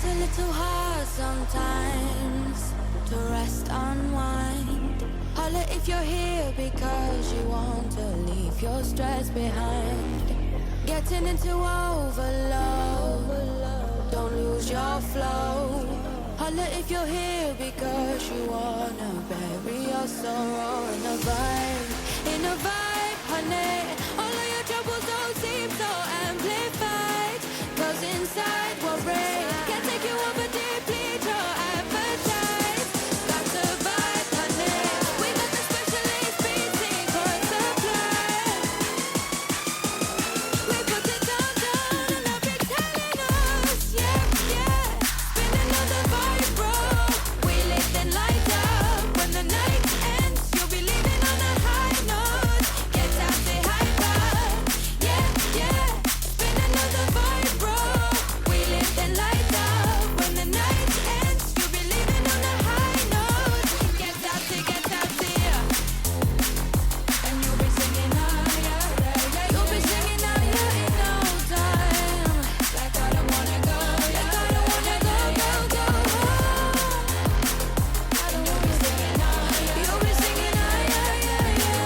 a little hard sometimes to rest, unwind. Holla if you're here because you want to leave your stress behind. Getting into overload, don't lose your flow. Holla if you're here because you wanna bury your sorrow in a vibe, honey. All of your troubles don't seem so amplified, 'cause inside we're brave, can't take you over deeply, your appetite. That's a vibe, honey. We got the specialist beating for a supply. We put it down, and they'll be telling us, yeah, yeah. Spinning on the vibe, bro. We lift and light up. When the night ends, you'll be leaving on a high note. Get out, say hi, bye. Yeah, yeah. Spinning on the vibe, bro. We lift and light up. When the night ends, you'll be leaving on a high note. Get out, say, yeah. And you'll be singing, oh, yeah, yeah, yeah. You'll be singing, oh, yeah, in no time. Like I don't wanna go, like I don't wanna go, go, go home. I don't wanna be singing, oh, yeah. You'll be singing, oh, yeah, yeah, yeah.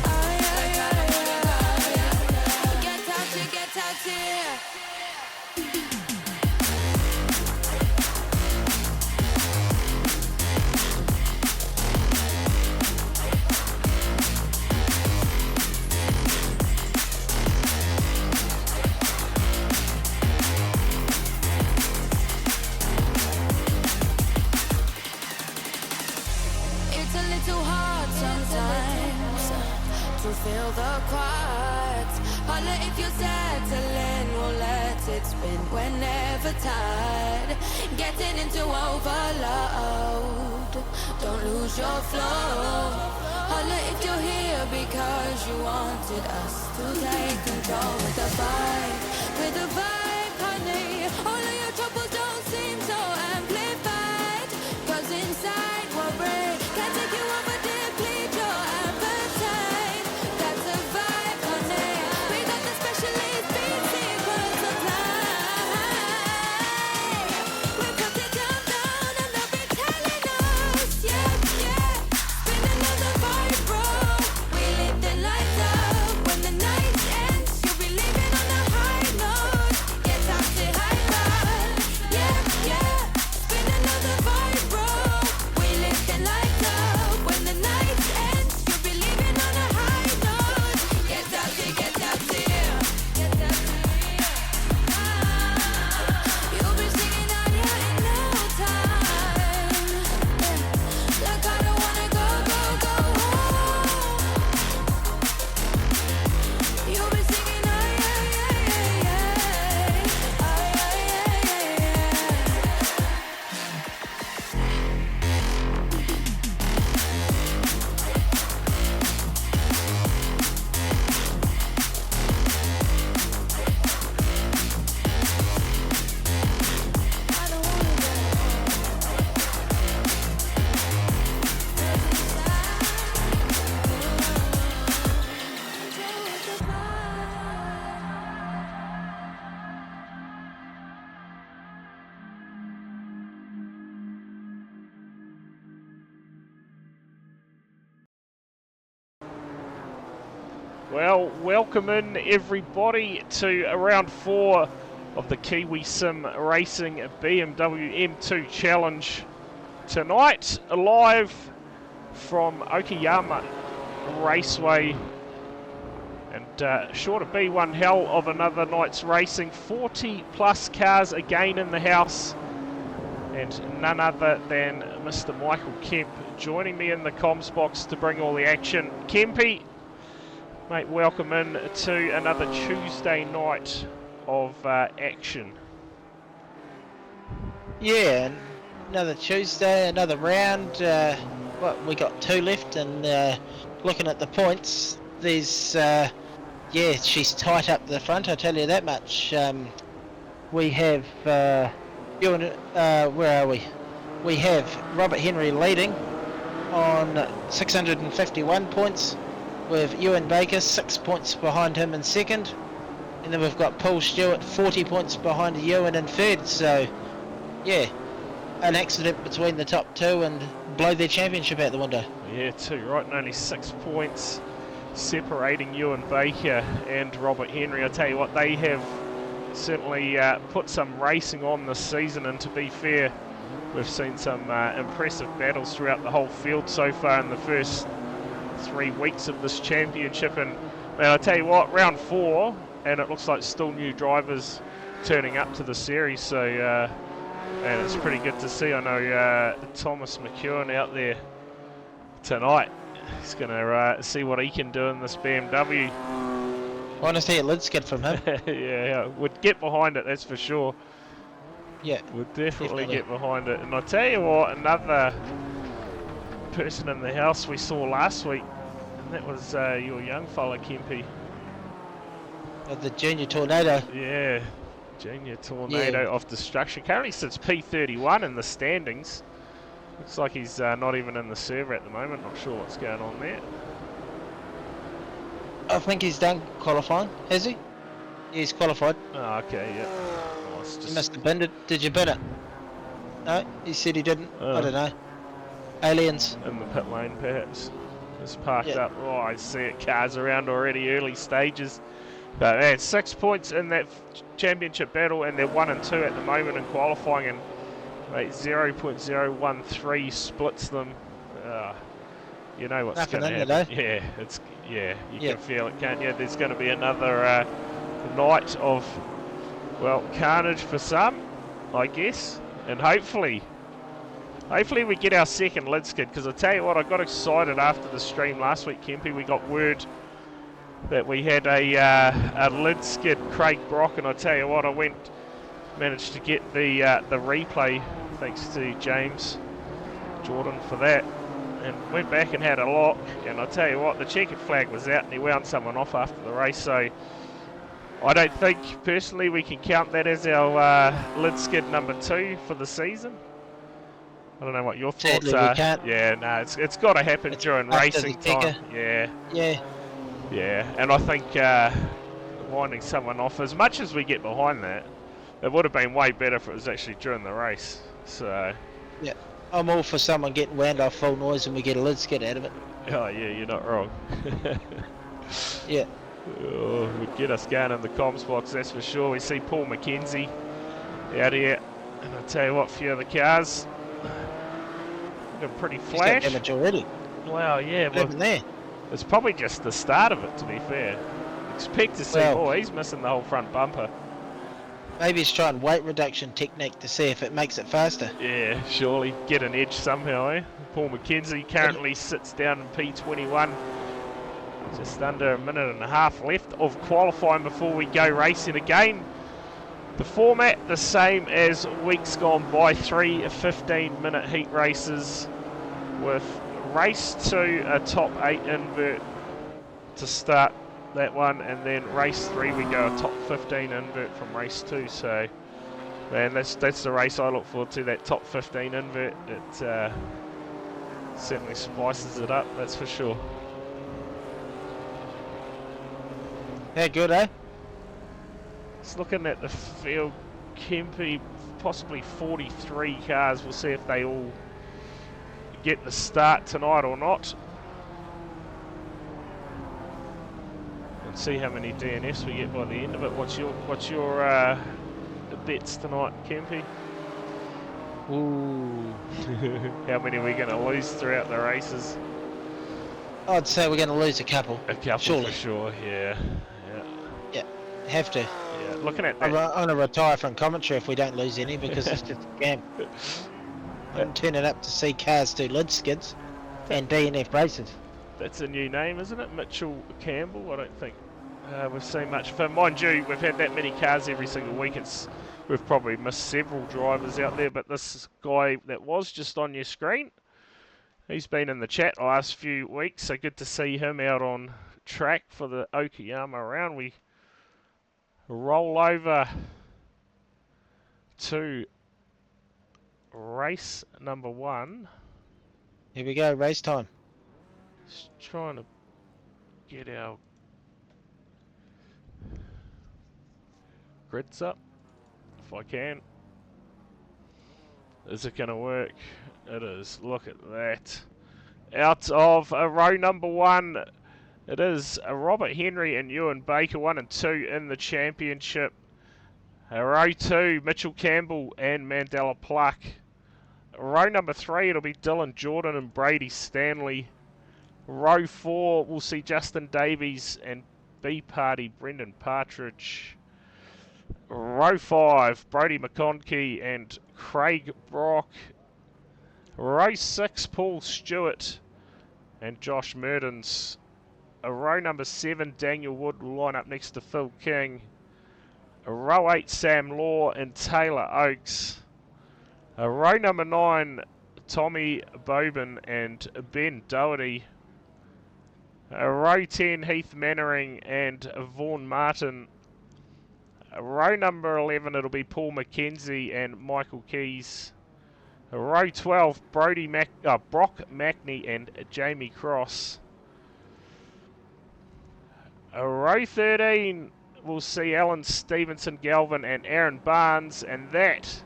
Oh, yeah, yeah, yeah. Get out here. It's a little hard sometimes to feel the quiet. Holla if you're settling, we'll let it spin whenever tired. Getting into overload, don't lose your flow. Holla if you're here because you wanted us to take control with the vibe, honey. All of your troubles don't seem so amplified, 'cause inside we're brave, can't take you over deplete your appetite. That's a vibe, honey. We got the specialist beating for supply. We put it down, and they'll be telling us, yeah, yeah. Spinning on the vibe, bro. We lift and light up. When the night ends, you'll be leaving on a high note. Get out, say hi, bye. Yeah, yeah. Spinning on the vibe, bro. We lift and light up. When the night ends, you'll be leaving on a high note. Get out, say, get out, say, yeah. Get out, say, yeah. You'll be singing out here in no time. Like I don't wanna go, go, go home. You'll be singing, oh yeah, yeah, yeah, yeah. Oh yeah, yeah, yeah, yeah. I don't wanna go. Well, welcome in everybody to round 4 of the Kiwi Sim Racing BMW M2 Challenge tonight, live from Okayama Raceway, and sure to be one hell of another night's racing. 40 plus cars again in the house, and none other than Mr. Michael Kemp joining me in the comms box to bring all the action. Kempy, mate, welcome in to another Tuesday night of action. Yeah, another Tuesday, another round. We got 2 left, and looking at the points, there's yeah, she's tight up the front, I tell you that much. We have where are we? We have Robert Henry leading on 651 points, with Ewan Baker 6 points behind him in second, And then we've got Paul Stewart 40 points behind Ewan in third. So, yeah, an accident between the top two and blow their championship out the window. Yeah, too right, and only 6 points separating Ewan Baker and Robert Henry. I tell you what, they have certainly put some racing on this season, and to be fair, we've seen some impressive battles throughout the whole field so far in the first 3 weeks of this championship. And man, I tell you what, round 4, and it looks like still new drivers turning up to the series, so and it's pretty good to see. I know Thomas McEwen out there tonight. He's going to see what he can do in this BMW. I want to see a lid skid from him. Yeah, would get behind it, that's for sure. Yeah, Would definitely get behind it. And I tell you what, another person in the house we saw last week, and that was your young fella, Kempy. The Junior Tornado. Yeah, Junior Tornado of Destruction. Currently sits P31 in the standings. Looks like he's not even in the server at the moment. Not sure what's going on there. I think he's done qualifying, has he? Yeah, he's qualified. Oh, okay, yeah. Oh, it's You just must have binned it. Did you bin it? No, he said he didn't. Oh. I don't know. Aliens. in the pit lane, perhaps. It's parked Yeah. up. Oh, I see it. Cars around already, early stages. But man, 6 points in that championship battle, and they're 1 and 2 at the moment in qualifying, and mate, 0.013 splits them. You know what's Nothing going to in it, happen. Yeah, you Yeah. can feel it, can't you? There's going to be another night of, well, carnage for some, I guess, and hopefully we get our second lid skid, because I tell you what, I got excited after the stream last week, Kempy. We got word that we had a lid skid, Craig Brock, and I tell you what, I managed to get the replay, thanks to James Jordan for that, and went back and had a look, and I tell you what, the checkered flag was out and he wound someone off after the race, so I don't think personally we can count that as our lid skid number 2 for the season. I don't know what your thoughts Sadly, are. we can't. Yeah, no, it's got to happen during after racing the time. checker. Yeah, Yeah. and I think winding someone off, as much as we get behind that, it would have been way better if it was actually during the race. So, Yeah. I'm all for someone getting wound off full noise and we get a lid skid out of it. oh yeah, you're not wrong. Yeah. Oh, would get us going in the comms box, that's for sure. We see Paul McKenzie out here, and I tell you what, a few of the cars looking pretty He's got flash. damage already. Wow, yeah, What well, happened there? it's probably just the start of it, to be fair. Expect to see more. He's missing the whole front bumper. Maybe he's trying weight reduction technique to see if it makes it faster. Yeah, surely get an edge somehow, eh? Paul McKenzie currently sits down in P21. Just under a minute and a half left of qualifying before we go racing again. The format the same as weeks gone by, 3 15-minute heat races with race 2 a top 8 invert to start that one, and then race 3 we go a top 15 invert from race 2. So man, that's the race I look forward to, that top 15 invert. It certainly spices it up, that's for sure. Yeah, good, eh? Just looking at the field, Kempy, possibly 43 cars. We'll see if they all get the start tonight or not. And see how many DNFs we get by the end of it. What's your bets tonight, Kempy? Ooh. How many are we going to lose throughout the races? I'd say we're going to lose a couple. A couple Surely. for sure, yeah. Have to. Yeah, looking at I'm that. going to retire from commentary if we don't lose any, because it's just a scam. I'm turning up to see cars do lid skids and DNF races. That's a new name, isn't it? Mitchell Campbell. I don't think we've seen much of him. Mind you, we've had that many cars every single week. We've probably missed several drivers out there, but this guy that was just on your screen, he's been in the chat the last few weeks, so good to see him out on track for the Okayama round. We roll over to race number 1. Here we go, race time. Just trying to get our grids up if I can. Is it going to work? It is. Look at that. Out of row number 1, it is Robert Henry and Ewan Baker, 1 and 2 in the championship. Row 2, Mitchell Campbell and Mandela Pluck. Row number 3, it'll be Dylan Jordan and Brady Stanley. Row 4, we'll see Justin Davies and B-Party Brendan Partridge. Row 5, Brody McConkey and Craig Brock. Row 6, Paul Stewart and Josh Merdens. Row number 7, Daniel Wood will line up next to Phil King. Row 8, Sam Law and Taylor Oakes. Row number 9, Tommy Bobin and Ben Doherty. Row 10, Heath Mannering and Vaughan Martin. Row number 11, it'll be Paul McKenzie and Michael Keys. Row 12, Brock Mackney and Jamie Cross. Row 13, we'll see Alan Stevenson Galvin and Aaron Barnes, and that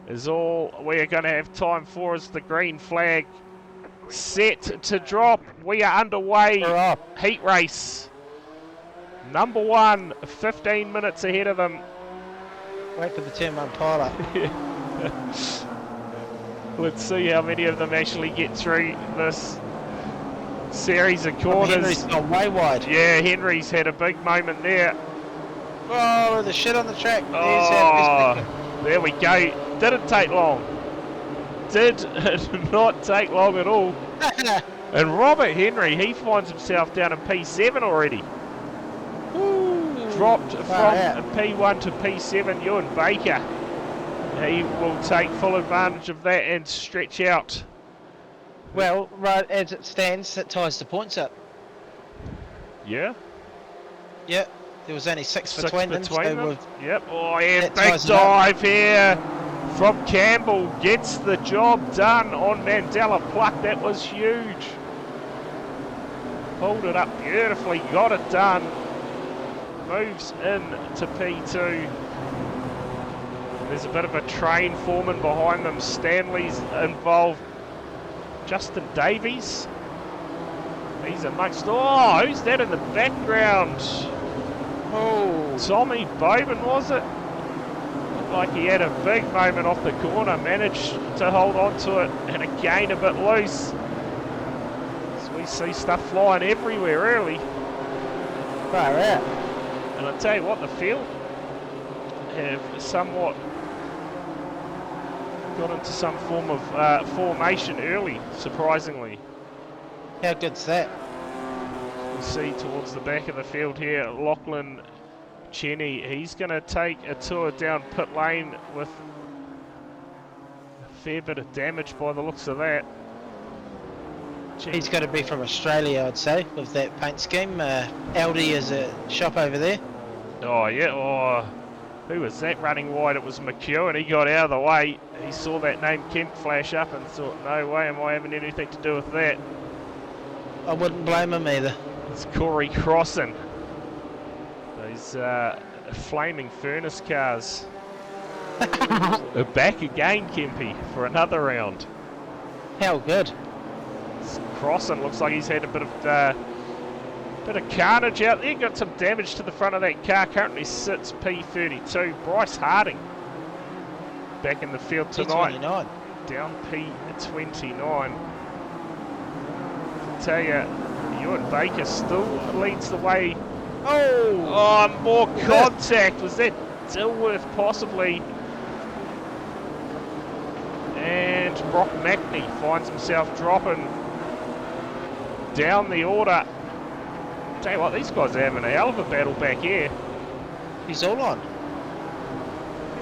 is all we are going to have time for as the green flag set to drop. We are underway. Heat race. Number 1, 15 minutes ahead of them. Wait for the turn 1 pilot. Let's see how many of them actually get through this series of corners. Henry's gone way wide. Yeah, Henry's had a big moment there. Oh, the shit on the track. Oh, there we go. Didn't take long. Did not take long at all. And Robert Henry, he finds himself down in P7 already. Dropped from P1 to P7. Ewan Baker, he will take full advantage of that and stretch out. Well, right as it stands, that ties the points up. Yeah? Yep. There was only 6 between them. Yep. Oh, yeah, big dive here from Campbell. Gets the job done on Mandela Pluck. That was huge. Pulled it up beautifully. Got it done. Moves in to P2. There's a bit of a train forming behind them. Stanley's involved. Justin Davies. He's amongst. Oh, who's that in the background? Oh, Tommy Bobin, was it? Looked like he had a big moment off the corner. Managed to hold on to it, and again a bit loose. So we see stuff flying everywhere, really. Far out. And I tell you what, the field have somewhat got into some form of formation early, surprisingly. How good's that? We see towards the back of the field here, Lachlan Cheney. He's going to take a tour down pit lane with a fair bit of damage by the looks of that. He's got to be from Australia, I'd say, with that paint scheme. Aldi is a shop over there. Oh, yeah. Oh, who was that running wide? It was McEwen. He got out of the way. He saw that name Kemp flash up and thought, no way am I having anything to do with that. I wouldn't blame him either. It's Corey Crossan. These flaming furnace cars are back again, Kempy, for another round. How good. Crossan looks like he's had a bit of carnage out there. Got some damage to the front of that car. Currently sits P32. Bryce Harding back in the field tonight. P29. Down P29. I tell you, Ewan Baker still leads the way. Oh, more contact. Was that Dilworth possibly? And Brock Mackney finds himself dropping down the order. Tell you what, these guys are having a hell of a battle back here. He's all on.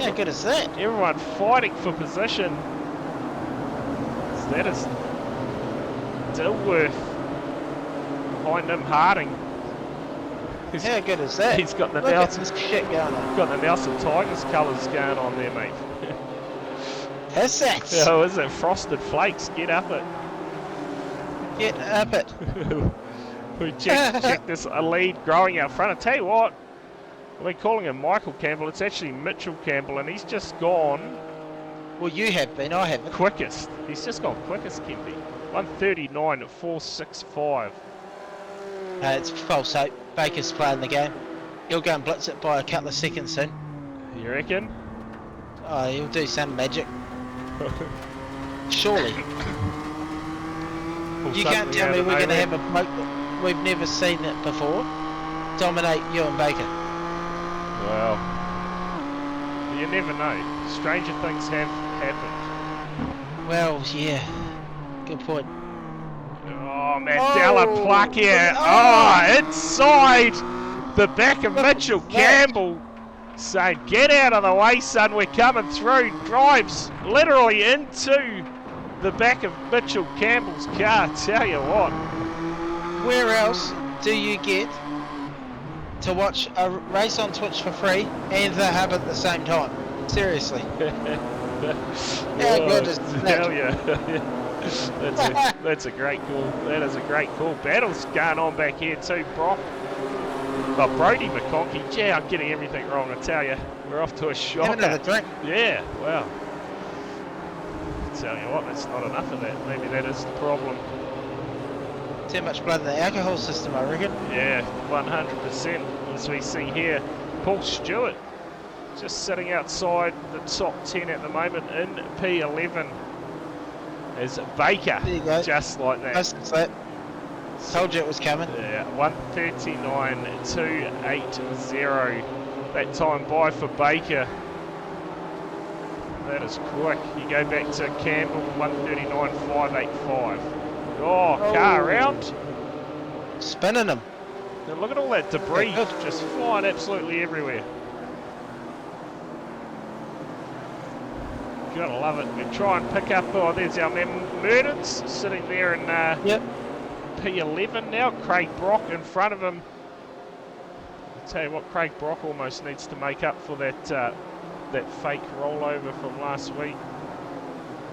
How good is that? Everyone fighting for position. So that is Dilworth behind him, Harding. How good is that? He's got the Look Nelson at this shit going on. Got the Nelson Tigers colours going on there, mate. That's that. Oh, is it Frosted Flakes? Get up it. Get up it. We check this lead growing out front. I tell you what, We're calling him Michael Campbell. It's actually Mitchell Campbell, and he's just gone Well, you have been, I haven't. quickest. He's just gone quickest, Kempy. 1:39.465. It's false hope. Baker's playing the game. He'll go and blitz it by a couple of seconds soon. You reckon? Oh, he'll do some magic. Surely. Pull You can't something tell out me of we're going to nowhere. have a bloke that we've never seen it before dominate you and Baker. Well, you never know. Stranger things have happened. Well, yeah. Good point. Oh, Mandela Oh, Pluck here. oh. Oh, inside the back of Look Mitchell at that. Campbell. Saying, get out of the way, son. We're coming through. Drives literally into the back of Mitchell Campbell's car. Tell you what. Where else do you get to watch a race on Twitch for free and the hub at the same time? Seriously. How good is that? Hell yeah. That's a great call. That is a great call. Battle's going on back here too, Brock. Oh, Brody McConkey. Gee, I'm getting everything wrong, I tell you. We're off to a Have shocker. another drink. Yeah, well. Tell you what, that's not enough of that. Maybe that is the problem. Too much blood in the alcohol system, I reckon. Yeah, 100%. As we see here, Paul Stewart just sitting outside the top 10 at the moment in P11 as Baker. There you go. Just like that. Nice slap. Told you it was coming. Yeah, 1:39.280. That time by for Baker. That is quick. You go back to Campbell, 1:39.585. Oh, car around. Spinning him. Now look at all that debris Yeah, good. just flying absolutely everywhere. Gotta love it. We try and pick up. Oh, there's our man Murdens sitting there in Yep. P11 now. Craig Brock in front of him. I'll tell you what, Craig Brock almost needs to make up for that that fake rollover from last week.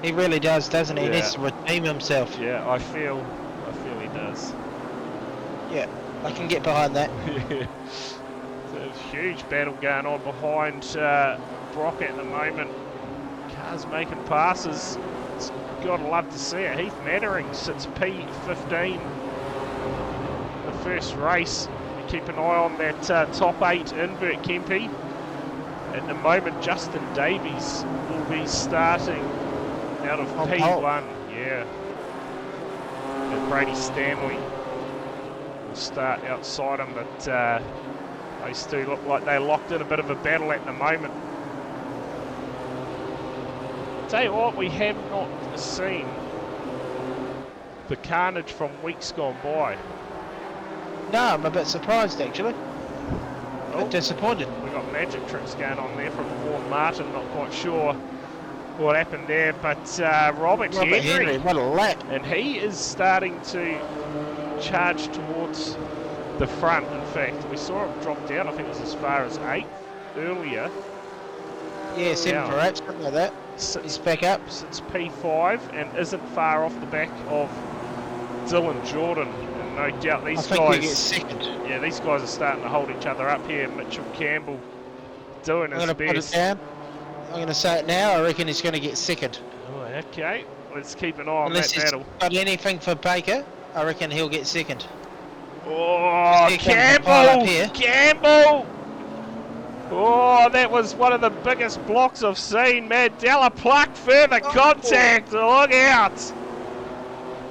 He really does, doesn't he? He Yeah. needs to redeem himself. Yeah, I feel he does. Yeah, I can get behind that. Yeah. There's a huge battle going on behind Brock at the moment. Cars making passes. It's gotta love to see it. Heath Mannering sits P15. The first race. You keep an eye on that top 8 invert, Kempy. At the moment, Justin Davies will be starting out of On P1. pole. Yeah. And Brady Stanley will start outside him, but those two look like they're locked in a bit of a battle at the moment. Tell you what, we have not seen the carnage from weeks gone by. No, I'm a bit surprised actually. A Oh, bit disappointed. we got magic tricks going on there from Fort Martin. Not quite sure what happened there, but Robert Henry, what a lap. and he is starting to charge towards the front. In fact, we saw him drop down. I think it was as far as 8th earlier. Yeah, 7 Yeah. for 8, something like that. He's Sits back up. since P5 and isn't far off the back of Dylan Jordan. And no doubt I these think he gets guys, second. yeah, these guys are starting to hold each other up here. Mitchell Campbell doing I'm his going to put it best. down. I'm going to say it now. I reckon he's going to get second. Oh, okay, let's keep an eye on Unless that he's battle. got anything for Baker, I reckon he'll get second. Oh, Here comes the pile up Campbell! here. Campbell! Oh, that was one of the biggest blocks I've seen. Mandela Pluck, further Oh. contact. Look out!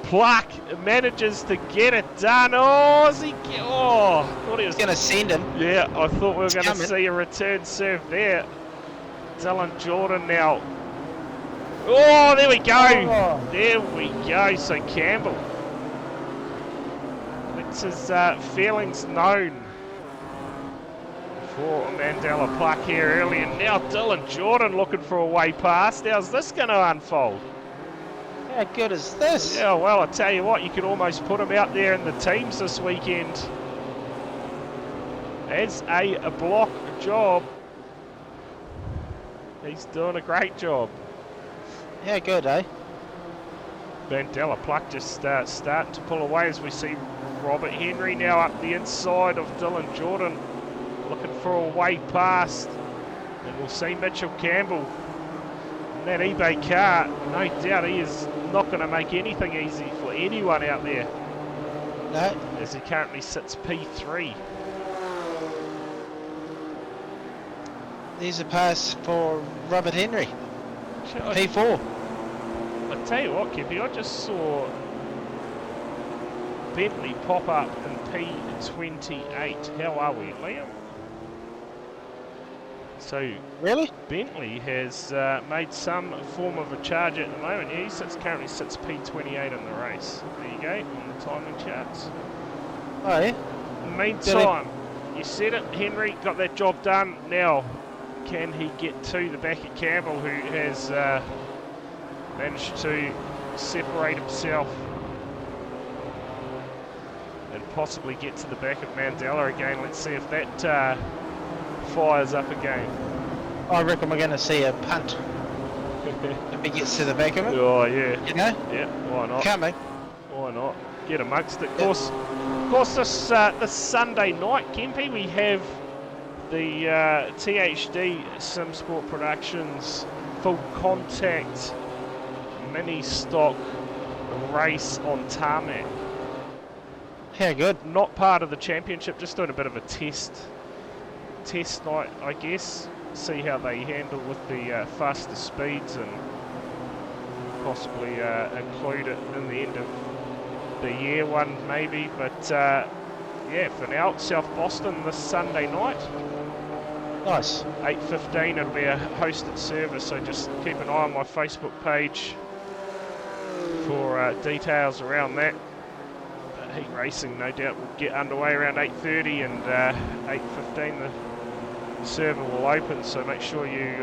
Pluck manages to get it done. Oh, is he? Oh, thought he was He's going to send him. Yeah, I thought we were going to coming. see a return serve there. Dylan Jordan now. Oh, there we go. Oh. There we go. So Campbell lets his feelings known for Mandela Pluck here early. And now Dylan Jordan looking for a way past. How's this going to unfold? How good is this? Yeah, well, I tell you what, you could almost put him out there in the teams this weekend as a block job. He's doing a great job. How good, eh? Mandela Pluck just starting to pull away as we see Robert Henry now up the inside of Dylan Jordan. looking for a way past. And we'll see Mitchell Campbell in that eBay car. No doubt he is not going to make anything easy for anyone out there. No. As he currently sits P3. There's a pass for Robert Henry. P4. I tell you what, Kippy, I just saw Bentley pop up in P28. How are we, Liam? So Really? Bentley has made some form of a charge at the moment. Yeah, he currently sits P28 in the race. There you go, on the timing charts. Oh, yeah? In the meantime, you said it, Henry got that job done. Now, can he get to the back of Campbell, who has managed to separate himself and possibly get to the back of Mandela again? Let's see if that fires up again. I reckon we're going to see a punt if he gets to the back of it. Oh, yeah. You know? Yeah, why not? Coming. Why not? Get amongst it. Of course, this Sunday night, Kempe, we have the THD SimSport Productions full contact mini stock race on tarmac. How good. Not part of the championship, just doing a bit of a test night, I guess. See how they handle with the faster speeds and possibly include it in the end of the year one maybe. But yeah, for now, South Boston this Sunday night. Nice. 8:15, it'll be a hosted service, so just keep an eye on my Facebook page for details around that. Heat racing, no doubt, will get underway around 8:30, and 8:15 the server will open, so make sure you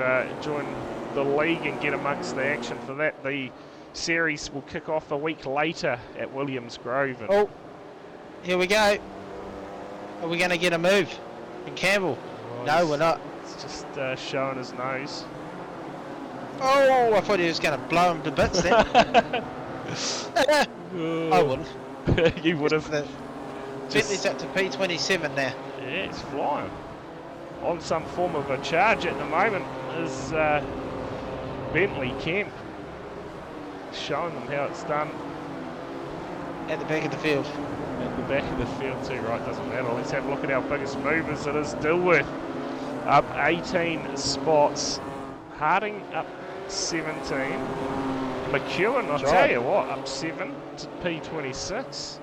join the league and get amongst the action for that. The series will kick off a week later at Williams Grove. And Oh, here we go. Are we going to get a move in Campbell? No, we're not. It's just showing his nose. Oh, I thought he was going to blow him to bits then. I wouldn't. You would have. Bentley's up to P27 now. Yeah, it's flying. On some form of a charge at the moment is Bentley Kemp. Showing them how it's done. At the back of the field. At the back of the field too, right? Doesn't matter. Let's have a look at our biggest movers. It is Dilworth up 18 spots. Harding up 17. McEwen, I'll tell you what, up 7 to P26.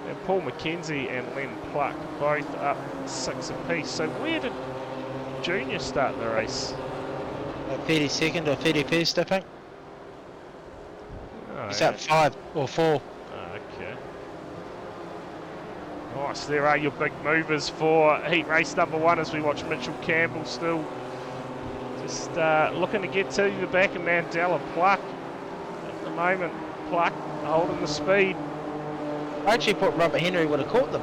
And Paul McKenzie and Len Pluck both up 6 apiece. So where did Junior start the race? 32nd or 31st, I think. Oh, He's yeah. up 5 or 4. Okay. Nice, there are your big movers for heat race number 1 as we watch Mitchell Campbell still just looking to get to the back of Mandela. Pluck at the moment, Pluck holding the speed. I actually thought Robert Henry would have caught them.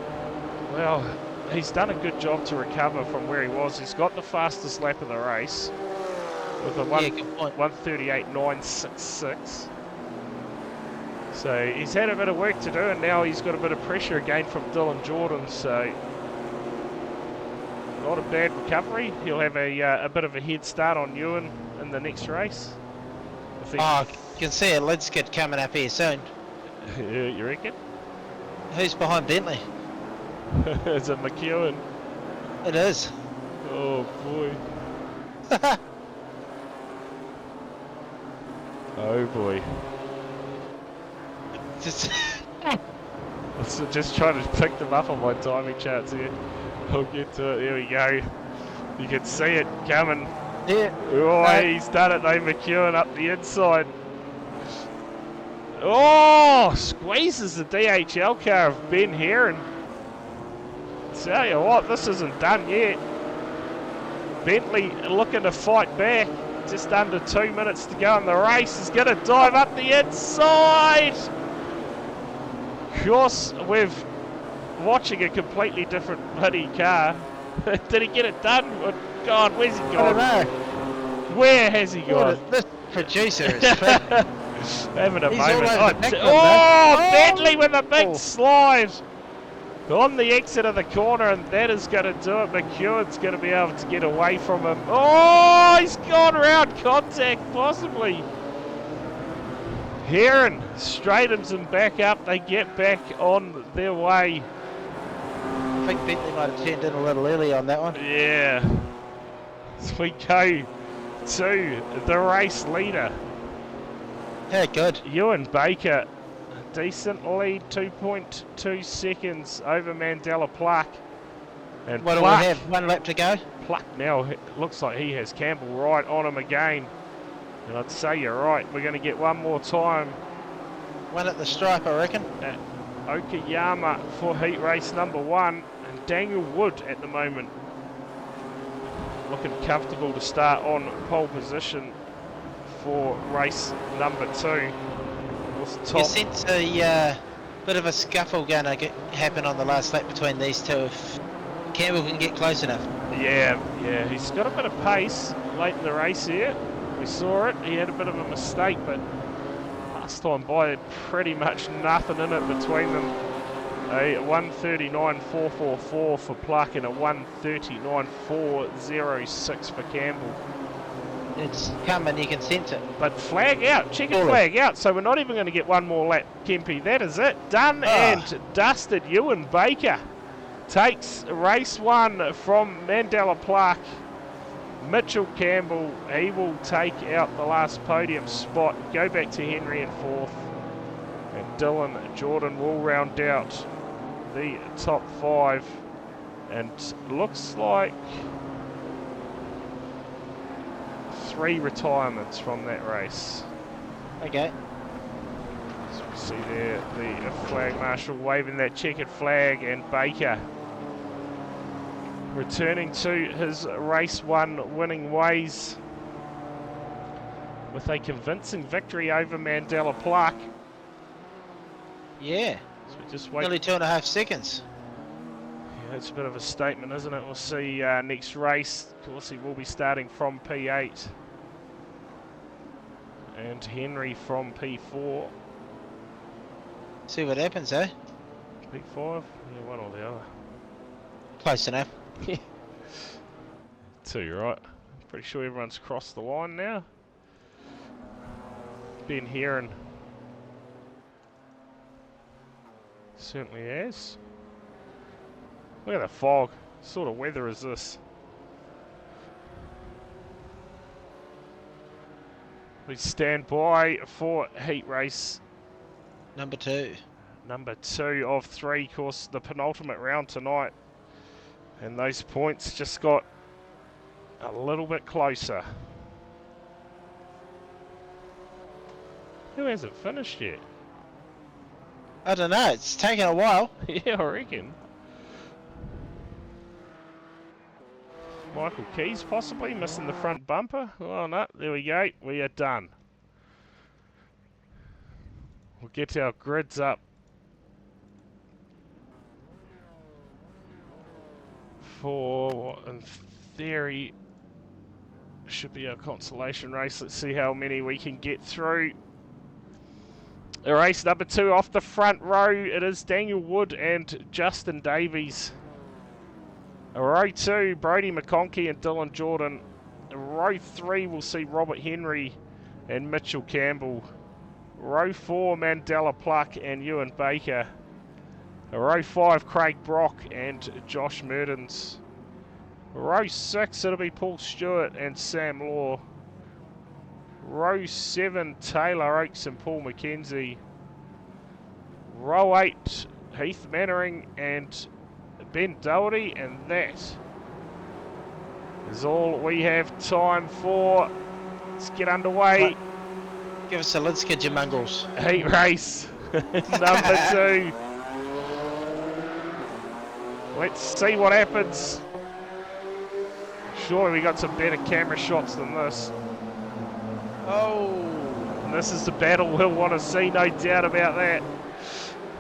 Well, he's done a good job to recover from where he was. He's got the fastest lap of the race with a Good point. 1:38.966. So he's had a bit of work to do, and now he's got a bit of pressure again from Dylan Jordan. So not a bad recovery. He'll have a bit of a head start on Ewan in the next race. I think. Oh, you can see a lid skid coming up here soon. You reckon? Who's behind Bentley? Is it McEwen? It is. Oh boy. Oh boy. Just trying to pick them up on my timing charts here. I'll get to it. There we go. You can see it coming. Yeah. Oh, he's done it though. McEwen up the inside. Oh, squeezes the DHL car of Ben Heron. Tell you what, this isn't done yet. Bentley looking to fight back. Just under 2 minutes to go in the race. He's going to dive up the inside. Of course, we're watching a completely different bloody car. Did he get it done? Oh, God, where's he I gone? don't know. Where has he gone? This producer is fit. Having a He's moment. all over the neck, Oh, man. Bentley with a big Oh. slide. On the exit of the corner, and that is going to do it. McEwen's going to be able to get away from him. Oh, he's gone around contact, possibly. Heron straightens him back up. They get back on their way. I think Bentley might have turned in a little early on that one. Yeah. So we go to the race leader. Yeah, good. Ewan Baker, decent lead, 2.2 seconds over Mandela Pluck. And What do we Pluck, have? 1 lap to go? Pluck now looks like he has Campbell right on him again. And I'd say you're right, we're going to get one more time 1 at the stripe, I reckon. at Okayama for heat race number 1. And Daniel Wood at the moment looking comfortable to start on pole position for race number 2. You sense a bit of a scuffle going to happen on the last lap between these two if Campbell can get close enough. Yeah, he's got a bit of pace late in the race here. We saw it, he had a bit of a mistake, but last time by pretty much nothing in it between them. A 1:39.444 for Pluck and a 1:39.406 for Campbell. It's coming, you can sense it. But flag out, checkered flag out, so we're not even going to get one more lap, Kempy. That is it. Done and dusted. Ewan Baker takes race 1 from Mandela Pluck. Mitchell Campbell, he will take out the last podium spot, go back to Henry in 4th. And Dylan Jordan will round out the top 5. And looks like 3 retirements from that race. Okay. So we see there the flag marshal waving that checkered flag, and Baker returning to his race 1 winning ways with a convincing victory over Mandela Pluck. Yeah. So we just wait. Nearly 2.5 seconds. Yeah, that's a bit of a statement, isn't it? We'll see next race. Of course, he will be starting from P8. And Henry from P4. See what happens, eh? P5? Yeah, one or the other. Close enough. 2, right? Pretty sure everyone's crossed the line now. Ben Heron certainly has. Look at the fog. What sort of weather is this? We stand by for heat race Number 2. number 2 of 3. Of course, the penultimate round tonight. And those points just got a little bit closer. Who hasn't finished yet? I don't know, it's taken a while. Yeah, I reckon. Michael Keys possibly missing the front bumper. Oh no, there we go. We are done. We'll get our grids up for what in theory should be our consolation race. Let's see how many we can get through. Race number 2 off the front row. It is Daniel Wood and Justin Davies. Row 2, Brody McConkey and Dylan Jordan. Row 3 will see Robert Henry and Mitchell Campbell. Row 4, Mandela Pluck and Ewan Baker. Row 5, Craig Brock and Josh Mertens. Row 6, it'll be Paul Stewart and Sam Law. Row 7, Taylor Oakes and Paul McKenzie. Row 8, Heath Mannering and Ben Doherty, and that is all we have time for. Let's get underway. Give us a Linska Jamungles. Heat race number 2. Let's see what happens. Surely we got some better camera shots than this. Oh. And this is the battle we'll want to see, no doubt about that.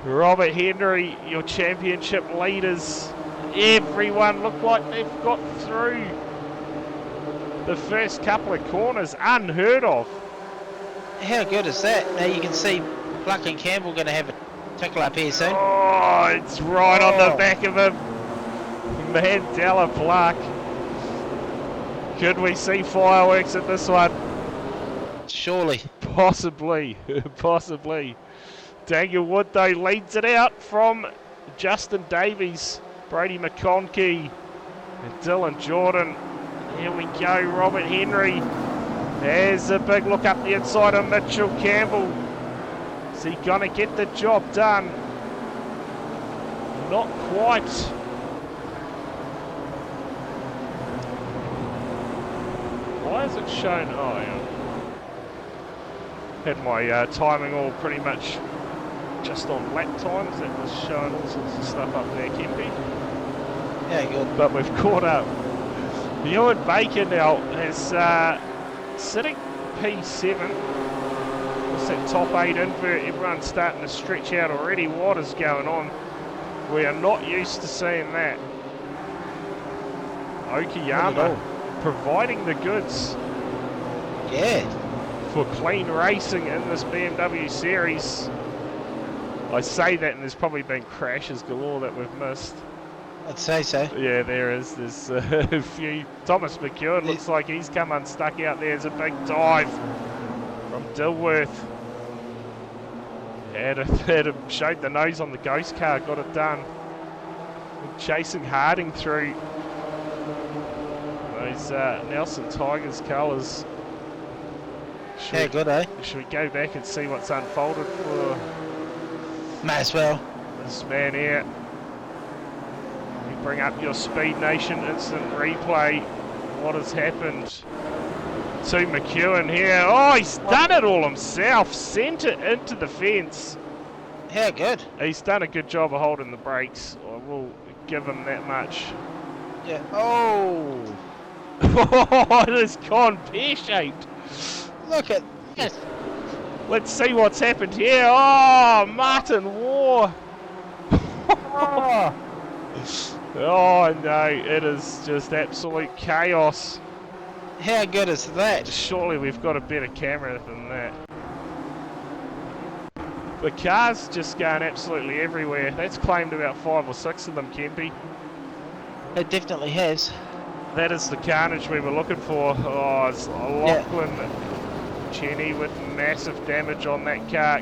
Robert Henry, your championship leaders. Everyone look like they've got through the first couple of corners. Unheard of. How good is that? Now you can see Pluck and Campbell going to have a Tickle up here soon. Oh, it's right on the back of him. Mandela Clark. Could we see fireworks at this one? Surely. Possibly, possibly. Daniel Wood though leads it out from Justin Davies, Brady McConkey, and Dylan Jordan. Here we go, Robert Henry. There's a big look up the inside of Mitchell Campbell. Is he gonna get the job done? Not quite. Why is it shown? Oh, yeah. Had my timing all pretty much just on lap times. That was showing all sorts of stuff up there, Kempy. Yeah, good. But we've caught up. Ewan Baker now is sitting P7. It's that top 8 invert. Everyone's starting to stretch out already. What is going on? We are not used to seeing that. Okayama providing the goods. Yeah. For clean racing in this BMW series. I say that and there's probably been crashes galore that we've missed. I'd say so. Yeah, there is. There's a few. Thomas McEwen looks like he's come unstuck out there. There's a big dive from Dilworth. Had him showed the nose on the ghost car, got it done. Chasing Harding through those Nelson Tigers colours. Yeah, good, eh? Should we go back and see what's unfolded for May as well. this man here? You bring up your Speed Nation instant replay. What has happened to McEwen here? Oh, he's done it all himself. Sent it into the fence. Yeah, good. He's done a good job of holding the brakes. I will give him that much. Yeah. Oh. Oh, it has gone pear-shaped. Look at this. Let's see what's happened here. Oh, Martin War. Oh. Oh no, it is just absolute chaos. How good is that? Surely we've got a better camera than that. The car's just going absolutely everywhere. That's claimed about 5 or 6 of them, Kempy. It definitely has. That is the carnage we were looking for. Oh, it's Lachlan Cheney with massive damage on that car.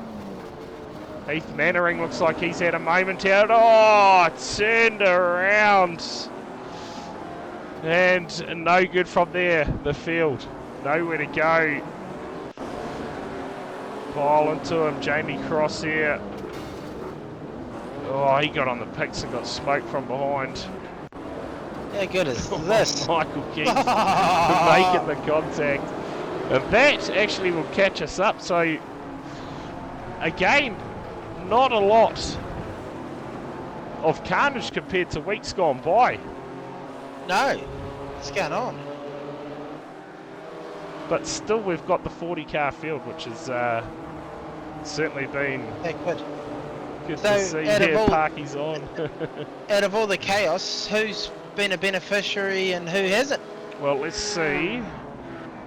Heath Mannering looks like he's had a moment out. Oh, turned around. And no good from there, the field. Nowhere to go. Pile into him, Jamie Cross here. Oh, he got on the picks and got smoked from behind. How good is this? Michael Keith making the contact. And that actually will catch us up. So, again, not a lot of carnage compared to weeks gone by. No. What's going on? But still, we've got the 40 car field, which has certainly been Yeah, good. good So, to see. out of Yeah, all- Parky's on. Out of all the chaos, who's been a beneficiary and who hasn't? Well, let's see.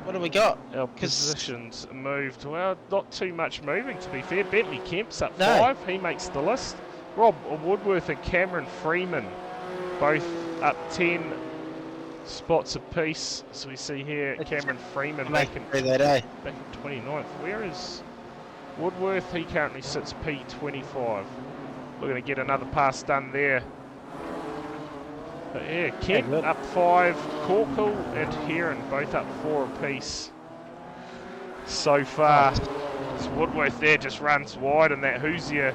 What do we got? Our 'Cause- positions moved. Well, not too much moving, to be fair. Bentley Kemp's up No. 5. He makes the list. Rob Woodworth and Cameron Freeman both up 10 spots apiece. So we see here Cameron Freeman back in, Through that, eh? back in 29th. Where is Woodworth? He currently sits P25. We're going to get another pass done there. But yeah, Kemp good. up 5, Corkle and Heron both up 4 apiece so far. This Woodworth there just runs wide, and that Hoosier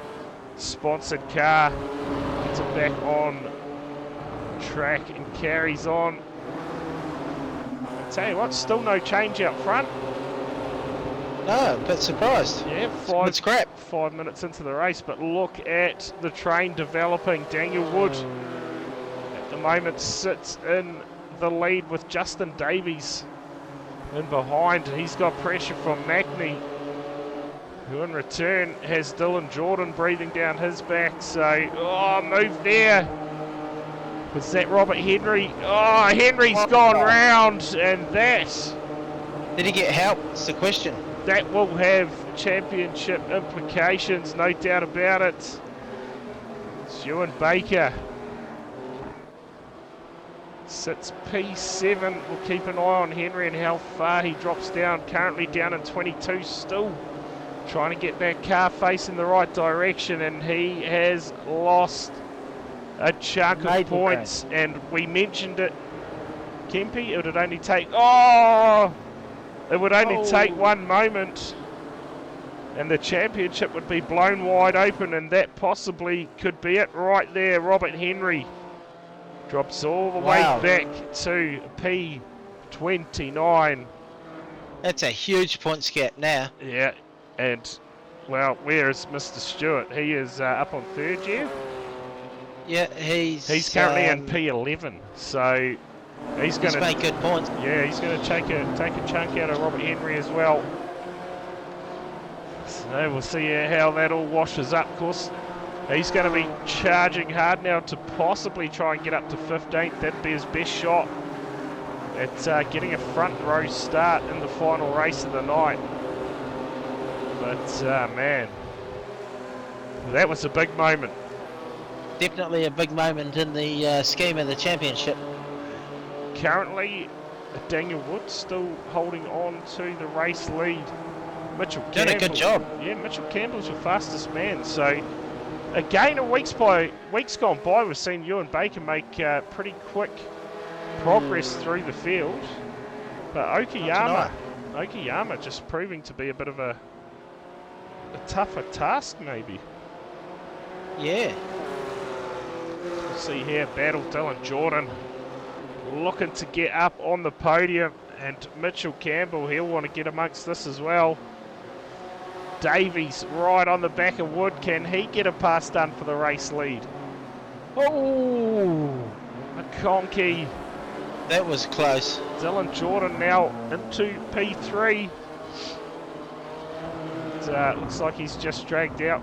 sponsored car gets it back on track and carries on. I tell you what, still no change out front. No, a bit surprised. Yeah, It's crap. 5 minutes into the race, but look at the train developing. Daniel Wood at the moment sits in the lead with Justin Davies in behind. He's got pressure from Macney, who in return has Dylan Jordan breathing down his back. So, oh, move there. Was that Robert Henry? Oh, Henry's gone round, and that Did he get help? That's the question. will have championship implications, no doubt about it. Ewan Baker sits P7. We'll keep an eye on Henry and how far he drops down. Currently down in 22, still trying to get that car facing the right direction, and he has lost a chunk of points. And we mentioned it, Kempy, it would only take, it would only take one moment and the championship would be blown wide open, and that possibly could be it right there. Robert Henry drops all the way back to P29. That's a huge points gap now. Yeah, and, well, where is Mr. Stewart? He is up on third, yeah? Yeah, he's currently in P11, so he's going to make good points. Yeah, he's going to take a chunk out of Robert Henry as well. So we'll see how that all washes up. Of course, he's going to be charging hard now to possibly try and get up to 15th. That'd be his best shot at getting a front row start in the final race of the night. But man, that was a big moment. Definitely a big moment in the scheme of the championship. Currently, Daniel Wood still holding on to the race lead. Mitchell Done Campbell, a good job. Yeah, Mitchell Campbell's your fastest man. So, again, weeks gone by, we've seen Ewan Baker make pretty quick progress through the field. But Okayama just proving to be a bit of a tougher task, maybe. Yeah. We'll see here, battle Dylan Jordan looking to get up on the podium, and Mitchell Campbell, he'll want to get amongst this as well. Davies right on the back of Wood. Can he get a pass done for the race lead? Oh, McConkey. That was close. Dylan Jordan now into P3. It looks like he's just dragged out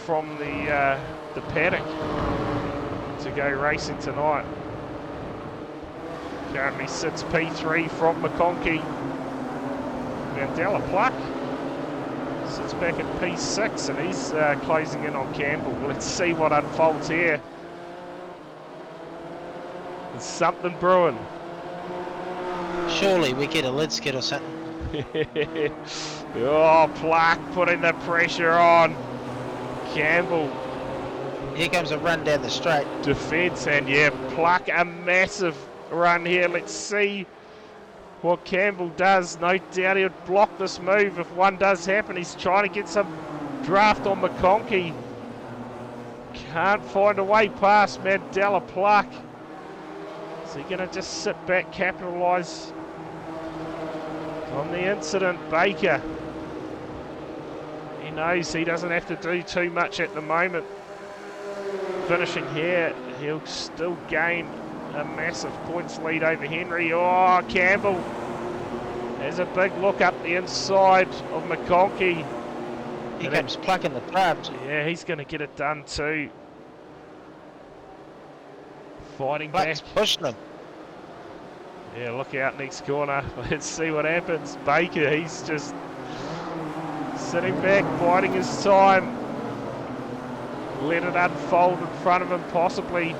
from the paddock to go racing tonight. Currently sits P3 from McConkey. Mandela Pluck sits back at P6, and he's closing in on Campbell. Let's see what unfolds here. There's something brewing. Surely we get a lid skid or something. Oh, Pluck putting the pressure on. Campbell. Here comes a run down the straight. Defence, and yeah, Pluck a massive run here. Let's see what Campbell does. No doubt he'll block this move if one does happen. He's trying to get some draft on McConkey. Can't find a way past Mandela Pluck. Is he going to just sit back, capitalise on the incident? Baker, he knows he doesn't have to do too much at the moment. Finishing here, he'll still gain a massive points lead over Henry. Oh, Campbell has a big look up the inside of McConkey. He comes plucking the front. Yeah, he's going to get it done too. Fighting Pluck's back. pushing him. Yeah, look out next corner. Let's see what happens. Baker, he's just sitting back, biding his time. Let it unfold in front of him, possibly.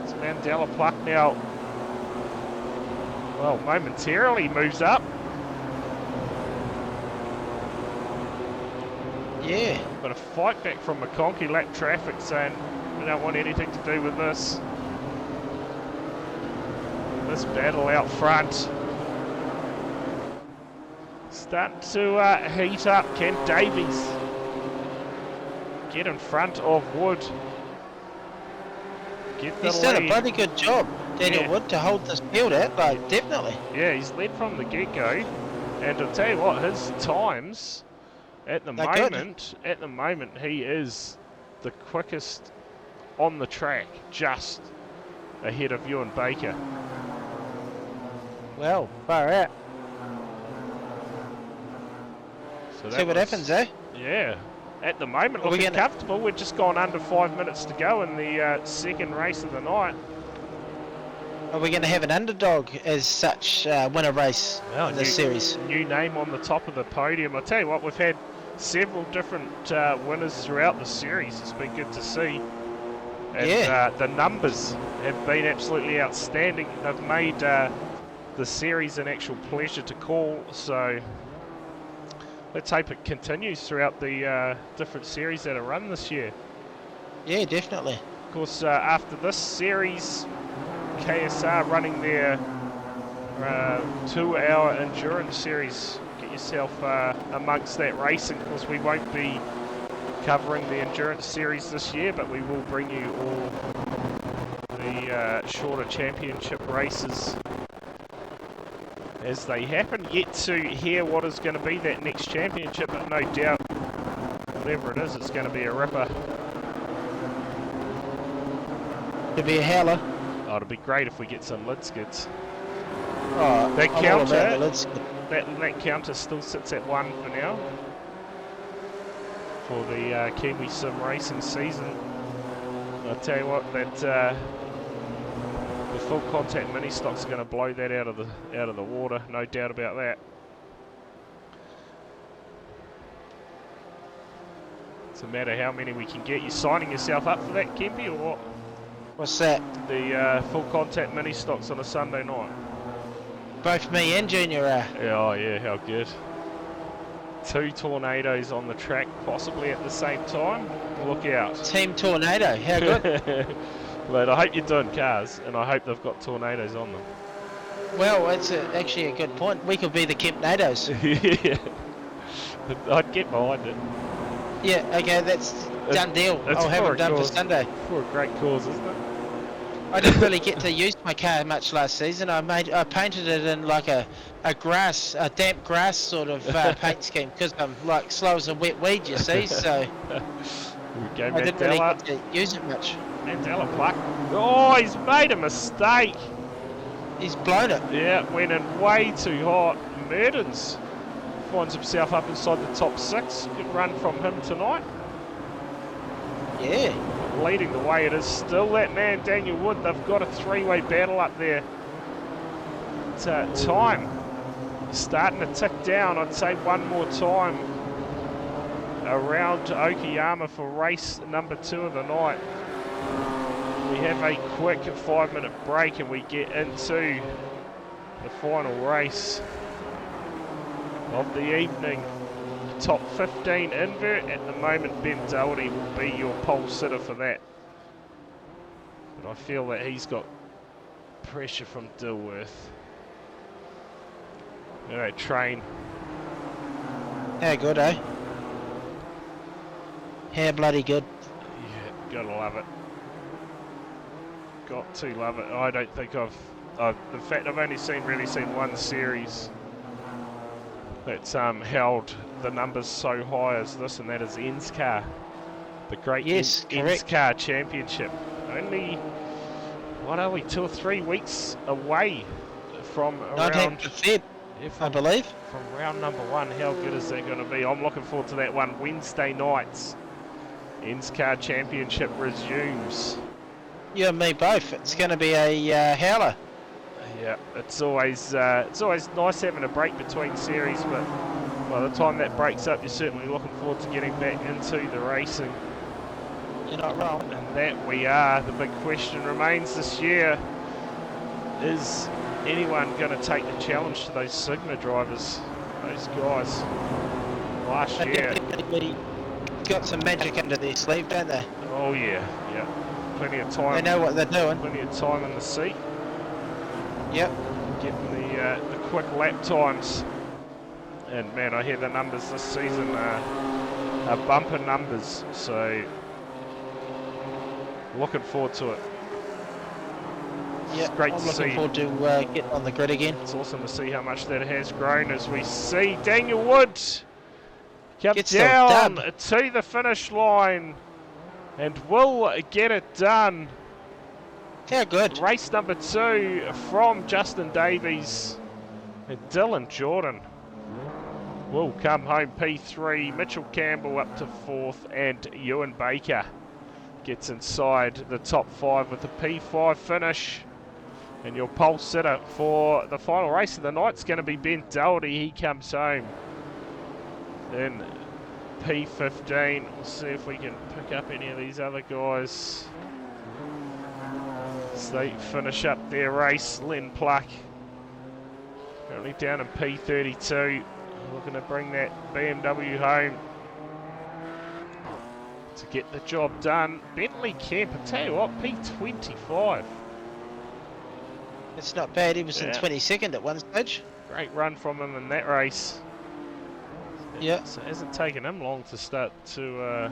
It's Mandela Pluck now. Well, momentarily moves up. Yeah. But a fight back from McConkey, lap traffic, saying we don't want anything to do with this. This battle out front. Starting to heat up. Can Davies get in front of Wood? He's done a bloody good job, Daniel Wood, to hold this field out, though, definitely. Yeah, he's led from the get-go. And I'll tell you what, his times at the moment, he is the quickest on the track, just ahead of Ewan Baker. Well, far out. So see what happens, eh? Yeah. At the moment, looking comfortable. We've just gone under 5 minutes to go in the second race of the night. Are we going to have an underdog as such win a race in this series? New name on the top of the podium. I'll tell you what, we've had several different winners throughout the series. It's been good to see. And Yeah. the numbers have been absolutely outstanding. They've made the series an actual pleasure to call, so let's hope it continues throughout the different series that are run this year. Yeah, definitely. Of course, after this series, KSR running their 2-hour endurance series. Get yourself amongst that racing. Of course, we won't be covering the endurance series this year, but we will bring you all the shorter championship races as they happen. Yet to hear what is going to be that next championship, but no doubt, whatever it is, it's going to be a ripper. To be a howler. Oh, it'd be great if we get some lid skids. Oh, That I'm all counter, about the lid skid. that counter still sits at 1 for now for the Kiwi Sim racing season. I'll tell you what, that the full contact mini stocks are going to blow that out of the water, no doubt about that. It's a matter how many we can get. You signing yourself up for that, Kempy, or what? What's that? The full contact mini stocks on a Sunday night. Both me and Junior are. Oh yeah, how good. 2 tornadoes on the track, possibly at the same time. Look out. Team Tornado, how good. But I hope you're doing cars, and I hope they've got tornadoes on them. Well, it's actually a good point. We could be the Kempnados. Yeah. I'd get behind it. Yeah, okay, that's done deal. I'll have it done for Sunday. For a great cause, isn't it? I didn't really get to use my car much last season. I painted it in like a damp grass sort of paint scheme because I'm like slow as a wet weed, you see. So We go I didn't really Mandela. get to use it much. Mandela pluck. Oh, he's made a mistake. He's blown it. Yeah, went in way too hot. Merdens finds himself up inside the top 6. Good run from him tonight. Yeah. Leading the way, it is still that man Daniel Wood. They've got a 3-way battle up there. Time starting to tick down. I'd say one more time around Okayama for race number 2 of the night. We have a quick 5-minute break and we get into the final race of the evening. Top 15 invert. At the moment, Ben Doherty will be your pole sitter for that. But I feel that he's got pressure from Dilworth. Alright, train. How good, eh? How bloody good. Yeah, gotta love it. Got to love it. I don't think in fact, I've only really seen one series that's held the numbers so high as this, and that is NZiRL, the great NZiRL Championship. Only, what are we, 2 or 3 weeks away from around 19th of Feb, I believe. From round number 1. How good is that going to be? I'm looking forward to that one. Wednesday nights, NZiRL Championship resumes. You and me both. It's going to be a howler. Yeah, it's always nice having a break between series, but by the time that breaks up, you're certainly looking forward to getting back into the racing. You're not wrong. And that we are. The big question remains this year, is anyone going to take the challenge to those Sigma drivers, those guys? Last year. They got some magic under their sleeve, don't they? Oh yeah, yeah. Plenty of time. They know what they're doing. Plenty of time in the seat. Yep. Getting the quick lap times. And man, I hear the numbers this season are bumper numbers, so looking forward to it. Yeah, great I'm to looking see. forward to getting on the grid again. It's awesome to see how much that has grown as we see Daniel Wood come Gets the down dub. to the finish line and will get it done. How good. Race number 2 from Justin Davies and Dylan Jordan will come home P3. Mitchell Campbell up to 4th, and Ewan Baker gets inside the top 5 with a P5 finish. And your pole sitter for the final race of the night is going to be Ben Doherty. He comes home in P15. We'll see if we can pick up any of these other guys. as they finish up their race. Len Pluck currently down in P32, looking to bring that BMW home to get the job done. Bentley Kemp, I tell you what, P25. It's not bad. He was in Yeah. 22nd at one stage. Great run from him in that race. Yeah. So it hasn't taken him long to start to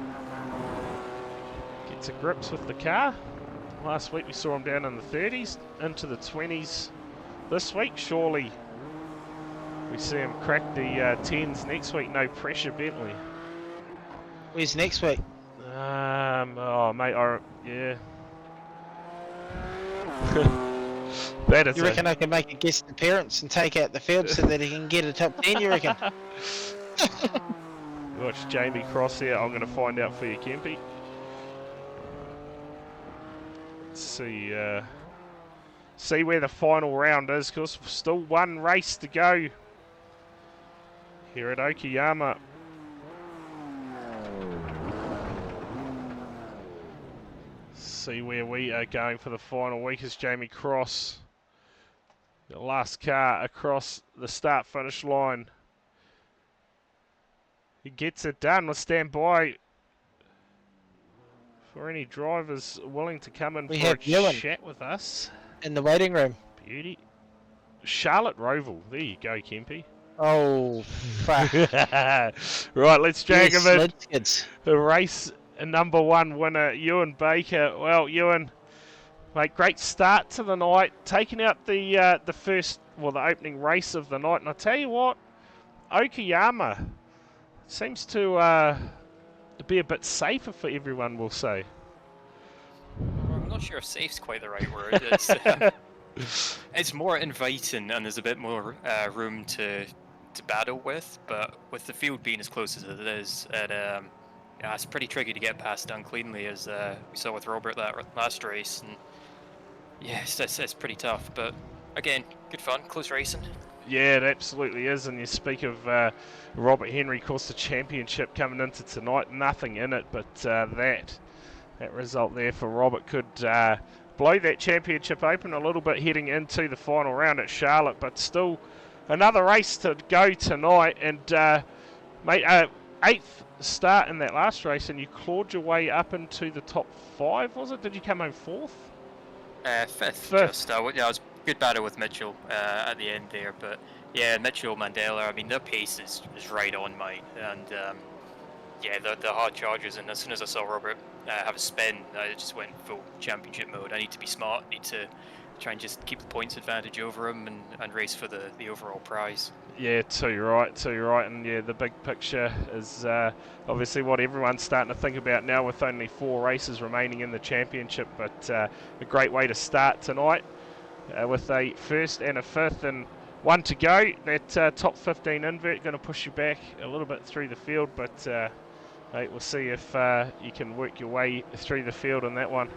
get to grips with the car. Last week we saw him down in the 30s, into the 20s. This week, surely we see him crack the 10s next week. No pressure, Bentley. Where's next week? Oh mate, yeah. That is You reckon I can make a guest appearance and take out the field so that he can get a top 10, you reckon? Watch Jamie Cross here. I'm going to find out for you, Kempy. Let's see where the final round is, because still one race to go here at Okayama. See where we are going for the final week as Jamie Cross, the last car across the start-finish line. He gets it done. We'll stand by for any drivers willing to come in We for have a Ewan chat with us. in the waiting room. Beauty. Charlotte Roval. There you go, Kempy. Oh, fuck. Right, let's drag Yes, him in. let's get- The race number one winner, Ewan Baker. Well, Ewan, mate, great start to the night. Taking out the first, well, the opening race of the night. And I tell you what, Okayama seems to be a bit safer for everyone, we'll say. I'm not sure if safe's quite the right word. It's more inviting and there's a bit more room to battle with, but with the field being as close as it is, it's pretty tricky to get past done cleanly, as we saw with Robert that last race. And yeah, it's pretty tough, but again, good fun, close racing. Yeah, it absolutely is. And you speak of Robert Henry, of course, the championship coming into tonight, nothing in it, but that result there for Robert could blow that championship open a little bit heading into the final round at Charlotte. But still, another race to go tonight. And mate, 8th start in that last race, and you clawed your way up into the top 5, was it? Did you come home 4th? Fifth. Just, I was good battle with Mitchell at the end there, but yeah, Mitchell, Mandela, I mean, their pace is right on mine, and yeah, the hard charges, and as soon as I saw Robert have a spin, I just went full championship mode. I need to be smart, need to try and just keep the points advantage over him and race for the overall prize. Yeah, too right, and yeah, the big picture is obviously what everyone's starting to think about now with only 4 races remaining in the championship, but a great way to start tonight with a 1st and a 5th and 1 to go. That top 15 invert going to push you back a little bit through the field, but mate, we'll see if you can work your way through the field on that one.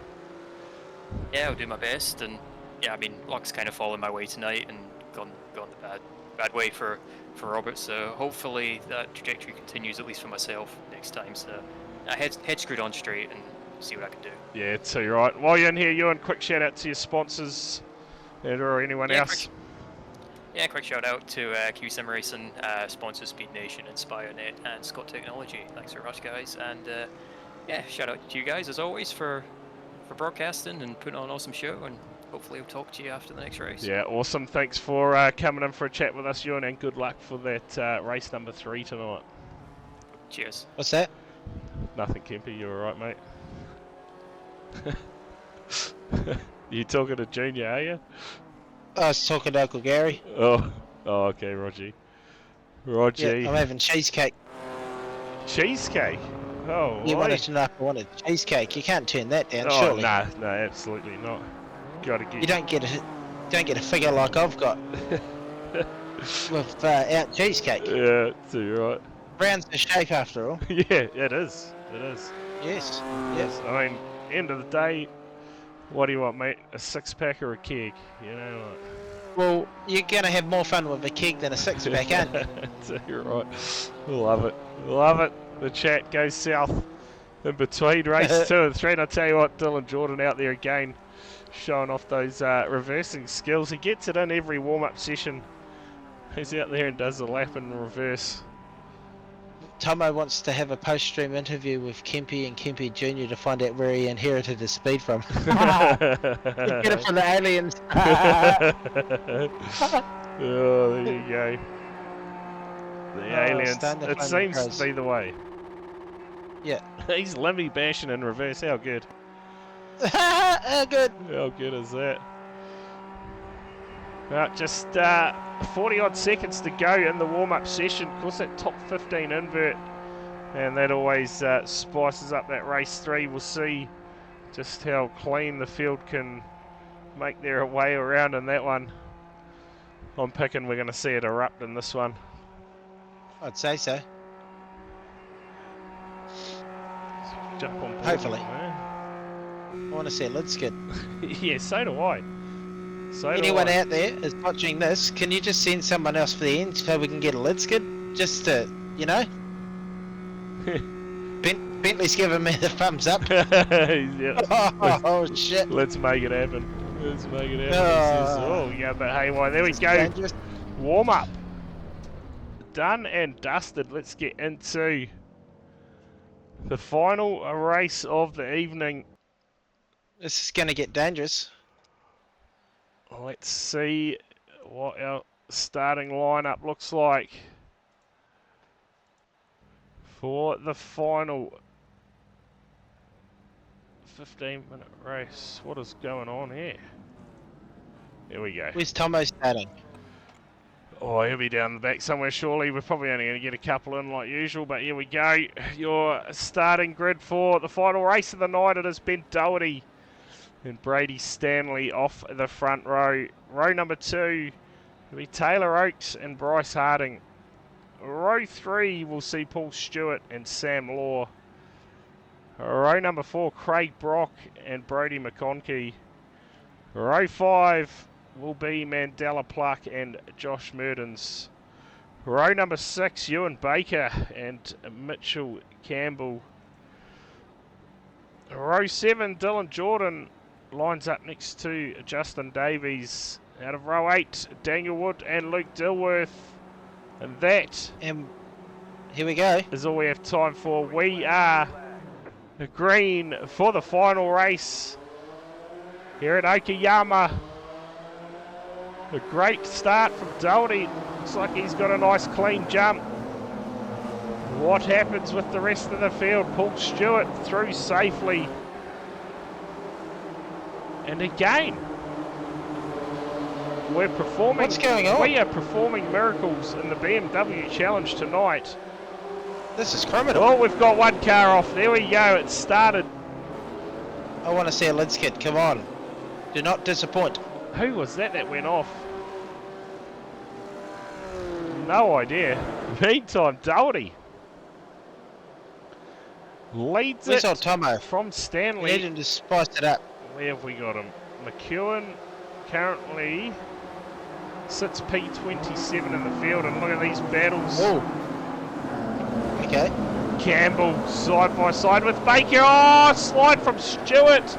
Yeah, I'll do my best, and yeah, I mean, luck's kind of fallen my way tonight and gone the bad way for Robert, so hopefully that trajectory continues, at least for myself next time. So I head screwed on straight and see what I can do. Yeah, too right. While you're in here, Ewan, quick shout out to your sponsors or anyone else. Quick shout out to Q Sim Racing, sponsors Speed Nation, InspireNet, and Scott Technology. Thanks very much, guys, and yeah, shout out to you guys as always for broadcasting and putting on an awesome show, and hopefully we'll talk to you after the next race. Yeah, awesome. Thanks for coming in for a chat with us, Ewan, and good luck for that race number 3 tonight. Cheers. What's that? Nothing, Kempy. You alright, mate? You talking to Junior, are you? I was talking to Uncle Gary. Oh, okay, Roger. Yeah, I'm having cheesecake. Cheesecake? Oh, You why? wanted to know if I wanted cheesecake. You can't turn that down, Oh, surely. no, absolutely not. Gotta get. You don't get a figure like I've got with out cheesecake. Yeah, too right. Round's the shape after all. Yeah, it is. It is. Yes. Yes. I mean, end of the day, what do you want, mate? A 6-pack or a keg? You know what? Well, you're gonna have more fun with a keg than a 6-pack, aren't you? You're right. Love it. Love it. The chat goes south in between races 2 and 3. And I tell you what, Dylan Jordan out there again showing off those reversing skills. He gets it in every warm-up session. He's out there and does a lap in reverse. Tomo wants to have a post-stream interview with Kempy and Kempy Jr. to find out where he inherited his speed from. Get it from the aliens. Oh, there you go. The aliens. stun the It flaming seems crows. to be the way. Yeah. He's Limby bashing in reverse. How good? Good. How good is that? Just 40 odd seconds to go in the warm-up session. Of course, that top 15 invert, and that always spices up that race 3. We'll see just how clean the field can make their way around in that one. I'm picking we're going to see it erupt in this one. I'd say so. Jump on board. Hopefully. Yeah. I want to see a lid skid. Yeah, so do I. So Anyone do I. out there is watching this, can you just send someone else for the end so we can get a lid skid? Just to, you know? Bentley's giving me the thumbs up. Yeah. Oh, shit. Let's make it happen. Let's make it happen. Oh, yeah, but haywire. There we go. Dangerous. Warm up. Done and dusted. Let's get into the final race of the evening. This is going to get dangerous. Let's see what our starting lineup looks like for the final 15-minute race. What is going on here? Here we go. Where's Tomo starting? Oh, he'll be down the back somewhere surely. We're probably only going to get a couple in like usual, but here we go. Your starting grid for the final race of the night. It has been Doherty and Brady Stanley off the front row. Row number 2 will be Taylor Oakes and Bryce Harding. Row 3 will see Paul Stewart and Sam Law. Row number 4, Craig Brock and Brody McConkey. Row 5 will be Mandela Pluck and Josh Murdens. Row number 6, Ewan Baker and Mitchell Campbell. Row 7, Dylan Jordan lines up next to Justin Davies. Out of row 8, Daniel Wood and Luke Dilworth. And that And here we go. is all we have time for. We are green for the final race here at Okayama. A great start from Doherty. Looks like he's got a nice clean jump. What happens with the rest of the field? Paul Stewart through safely. And again, we're performing. What's going on? We are performing miracles in the BMW Challenge tonight. This is criminal. Oh, we've got one car off. There we go. It started. I want to see a lid skid. Come on. Do not disappoint. Who was that went off? No idea. Meantime, Doherty leads Where's it old Tomo? from We need Stanley. him to spice it up. Where have we got him? McEwen currently sits P27 in the field, and look at these battles. Oh. Okay. Campbell side by side with Baker. Oh, slide from Stewart.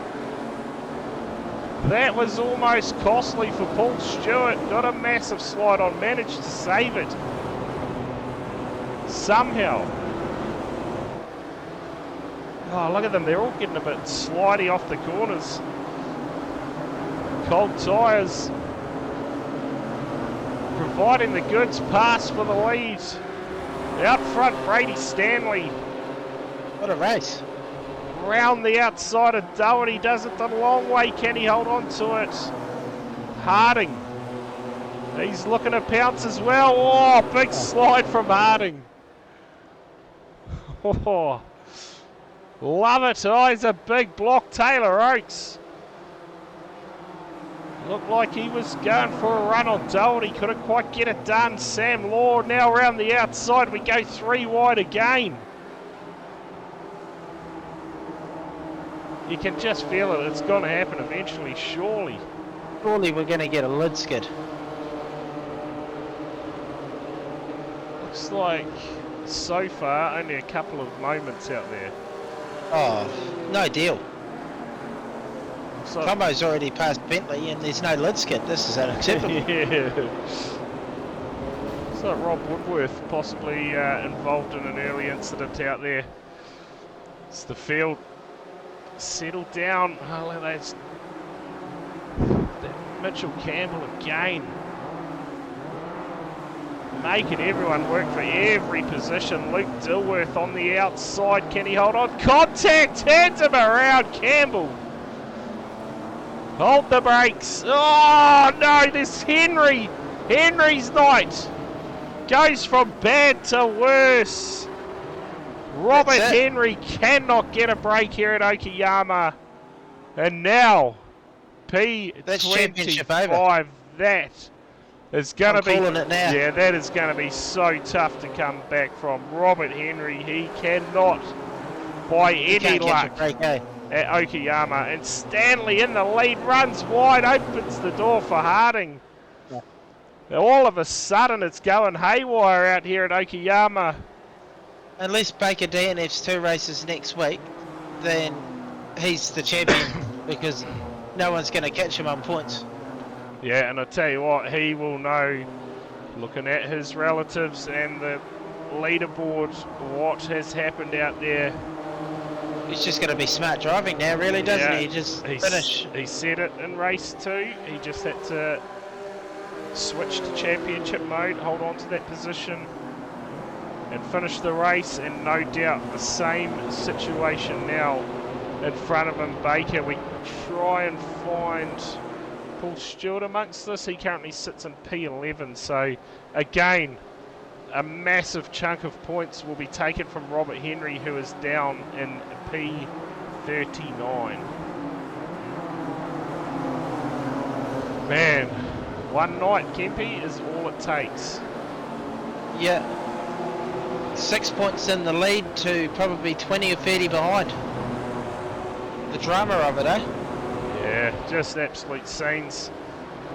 That was almost costly for Paul Stewart. Got a massive slide on, managed to save it somehow. Oh, look at them. They're all getting a bit slidey off the corners. Cold tyres providing the goods pass for the lead. Out front, Brady Stanley. What a race. Round the outside of Doherty, does it the long way. Can he hold on to it? Harding. He's looking to pounce as well. Oh, big slide from Harding. Oh, love it. Oh, he's a big block. Taylor Oakes. Looked like he was going for a run on Doherty. Couldn't quite get it done. Sam Law now around the outside. We go 3 wide again. You can just feel it. It's going to happen eventually, surely. Surely we're going to get a lid skid. Looks like so far only a couple of moments out there. Oh, no deal. So, Combo's already passed Bentley and there's no lid skid. This is unacceptable. yeah. So Rob Woodworth possibly involved in an early incident out there. It's the field settled down. Oh, that's Mitchell Campbell again. Making everyone work for every position. Luke Dilworth on the outside. Can he hold on? Contact! Hands him around. Campbell. Hold the brakes. Oh no, this Henry. Henry's night goes from bad to worse. Robert Henry cannot get a break here at Okayama. And now, P25. That is going to be... calling it now. Yeah, that is going to be so tough to come back from. Robert Henry, he cannot, by any luck, break, eh? at Okayama. And Stanley in the lead, runs wide, opens the door for Harding. Yeah. All of a sudden, it's going haywire out here at Okayama. Unless Baker DNF's 2 races next week, then he's the champion because no one's going to catch him on points. Yeah, and I tell you what, he will know, looking at his relatives and the leaderboard, what has happened out there. He's just going to be smart driving now, really, doesn't he? Just finish. He said it in race 2. He just had to switch to championship mode, hold on to that position, and finish the race. And no doubt the same situation now in front of him. Baker, we try and find Paul Stewart amongst this. He currently sits in P11, so again a massive chunk of points will be taken from Robert Henry, who is down in P39. Man, one night, Kempy, is all it takes. Yeah. 6 points in the lead to probably 20 or 30 behind. The drama of it, eh? Yeah, just absolute scenes.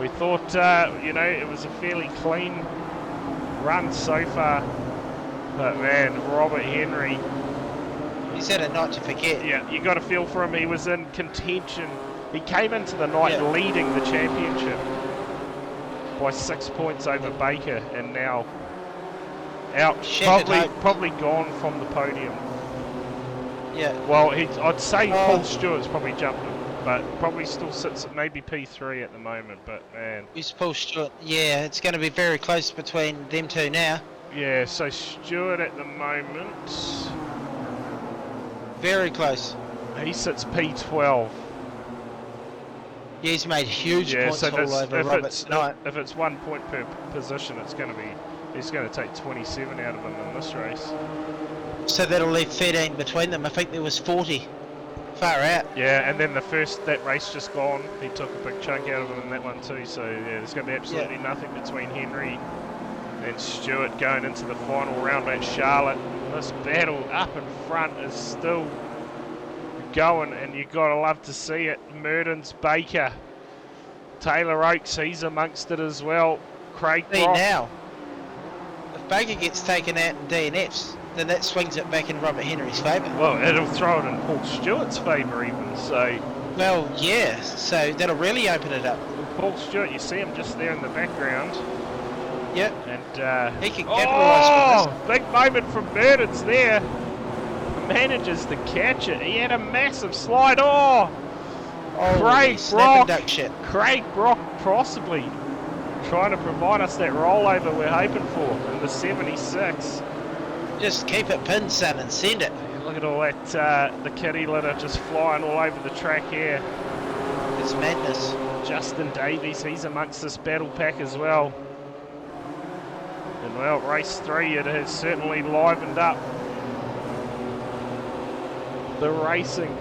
We thought, it was a fairly clean run so far. But man, Robert Henry. He's had a night to forget. Yeah, you got to feel for him. He was in contention. He came into the night leading the championship by 6 points over Baker, and now out, probably gone from the podium. Yeah. Well, I'd say Paul Stewart's probably jumped him, but probably still sits at maybe P3 at the moment. But man, Who's Paul Stewart? Yeah, it's going to be very close between them two now. yeah. So Stewart at the moment, Very close. he sits P12. Yeah, he's made huge points all over Robert tonight. If it's 1 point per position, it's going to be. He's going to take 27 out of him in this race. So that'll leave 13 between them. I think there was 40. Far out. Yeah, and then that race just gone, he took a big chunk out of him in that one too. So yeah, there's going to be absolutely nothing between Henry and Stewart going into the final round at Charlotte. This battle up in front is still going, and you've got to love to see it. Murdens, Baker, Taylor Oakes, he's amongst it as well. Craig Brock. Now, if Baker gets taken out in DNFs, then that swings it back in Robert Henry's favour. Well, it'll throw it in Paul Stewart's favour even, so... Well, yeah, so that'll really open it up. Paul Stewart, you see him just there in the background. Yep. And, he can capitalise from this. Big moment from Murdens there. Manages to catch it. He had a massive slide. Craig Brock possibly trying to provide us that rollover we're hoping for in the 76. Just keep it pinned, son, and send it. Look at all that, the kitty litter just flying all over the track here. It's madness. Justin Davies, he's amongst this battle pack as well. And well, race 3, it has certainly livened up the racing.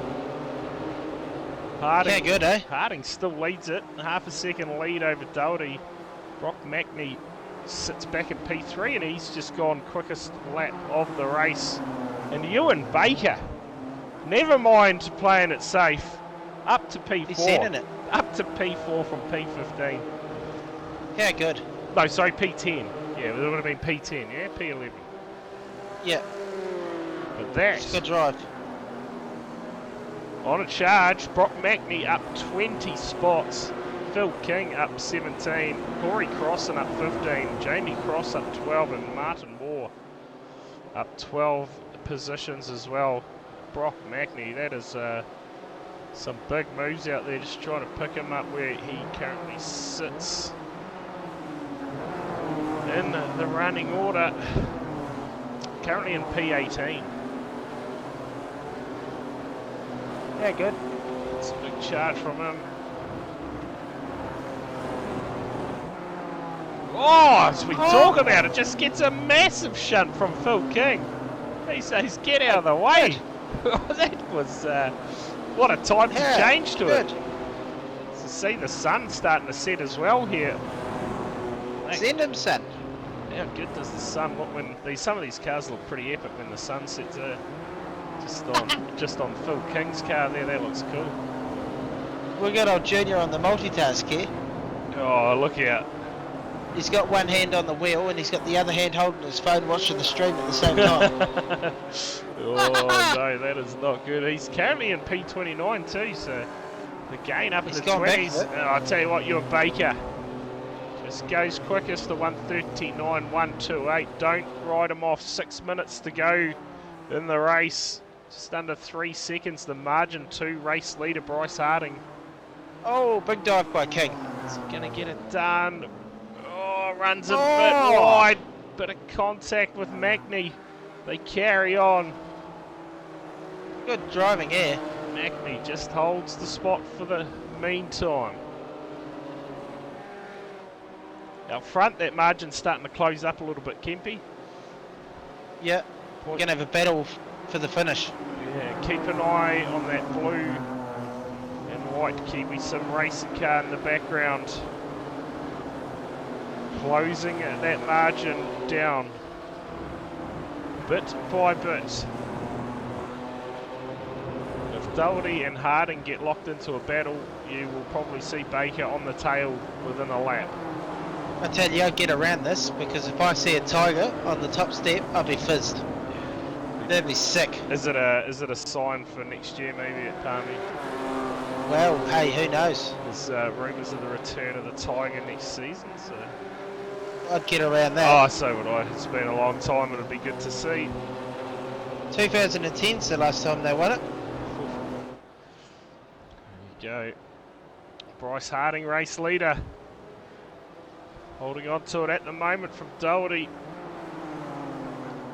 Harding, yeah, good, eh? Harding still leads it, half a second lead over Doherty. Brock Mackney sits back at P3, and he's just gone quickest lap of the race. And Ewan Baker, never mind playing it safe, up to P4. He's sending it. Up to P4 from P15. Yeah, good. No, sorry, P10. Yeah, it would have been P10, yeah? P11. Yeah. But that's... Good drive. On a charge, Brock Mackney up 20 spots. Phil King up 17. Corey Crossan up 15. Jamie Cross up 12. And Martin Moore up 12 positions as well. Brock Mackney, that is some big moves out there, just trying to pick him up where he currently sits in the running order. Currently in P18. Yeah, good. It's a big charge from him. Oh, as we talk about it, just gets a massive shunt from Phil King. He says, get out of the way. That was, what a time to change to it. To see the sun starting to set as well here. Send him, son. How good does the sun look when some of these cars look pretty epic when the sun sets? Just on Phil King's car there, that looks cool. We got old Junior on the multitask here. Oh, look out. He's got one hand on the wheel and he's got the other hand holding his phone watching the stream at the same time. Oh no, that is not good. He's currently in P29 too, so the gain up in the 20s. I'll tell you what, Ewan Baker just goes quickest, the 139, 128. Don't ride him off. 6 minutes to go in the race. Just under 3 seconds, the margin to race leader Bryce Harding. Oh, big dive by King. He's gonna get it done. Oh, runs a bit wide. Bit of contact with Mackney. They carry on. Good driving here. Mackney just holds the spot for the meantime. Out front, that margin's starting to close up a little bit, Kempy. Yeah, we're going to have a battle for the finish. Yeah, keep an eye on that blue and white Kiwi Sim racing car in the background. Closing that margin down bit by bit. If Doherty and Harding get locked into a battle, you will probably see Baker on the tail within a lap. I tell you, I'll get around this because if I see a tiger on the top step, I'll be fizzed. That'd be sick. Is it a sign for next year maybe at Palmy? Well, hey, who knows? There's rumours of the return of the tiger next season, so... I'd get around that. Oh, so would I. It's been a long time. It'd be good to see. 2010's the last time they won it. There you go. Bryce Harding, race leader. Holding on to it at the moment from Doherty.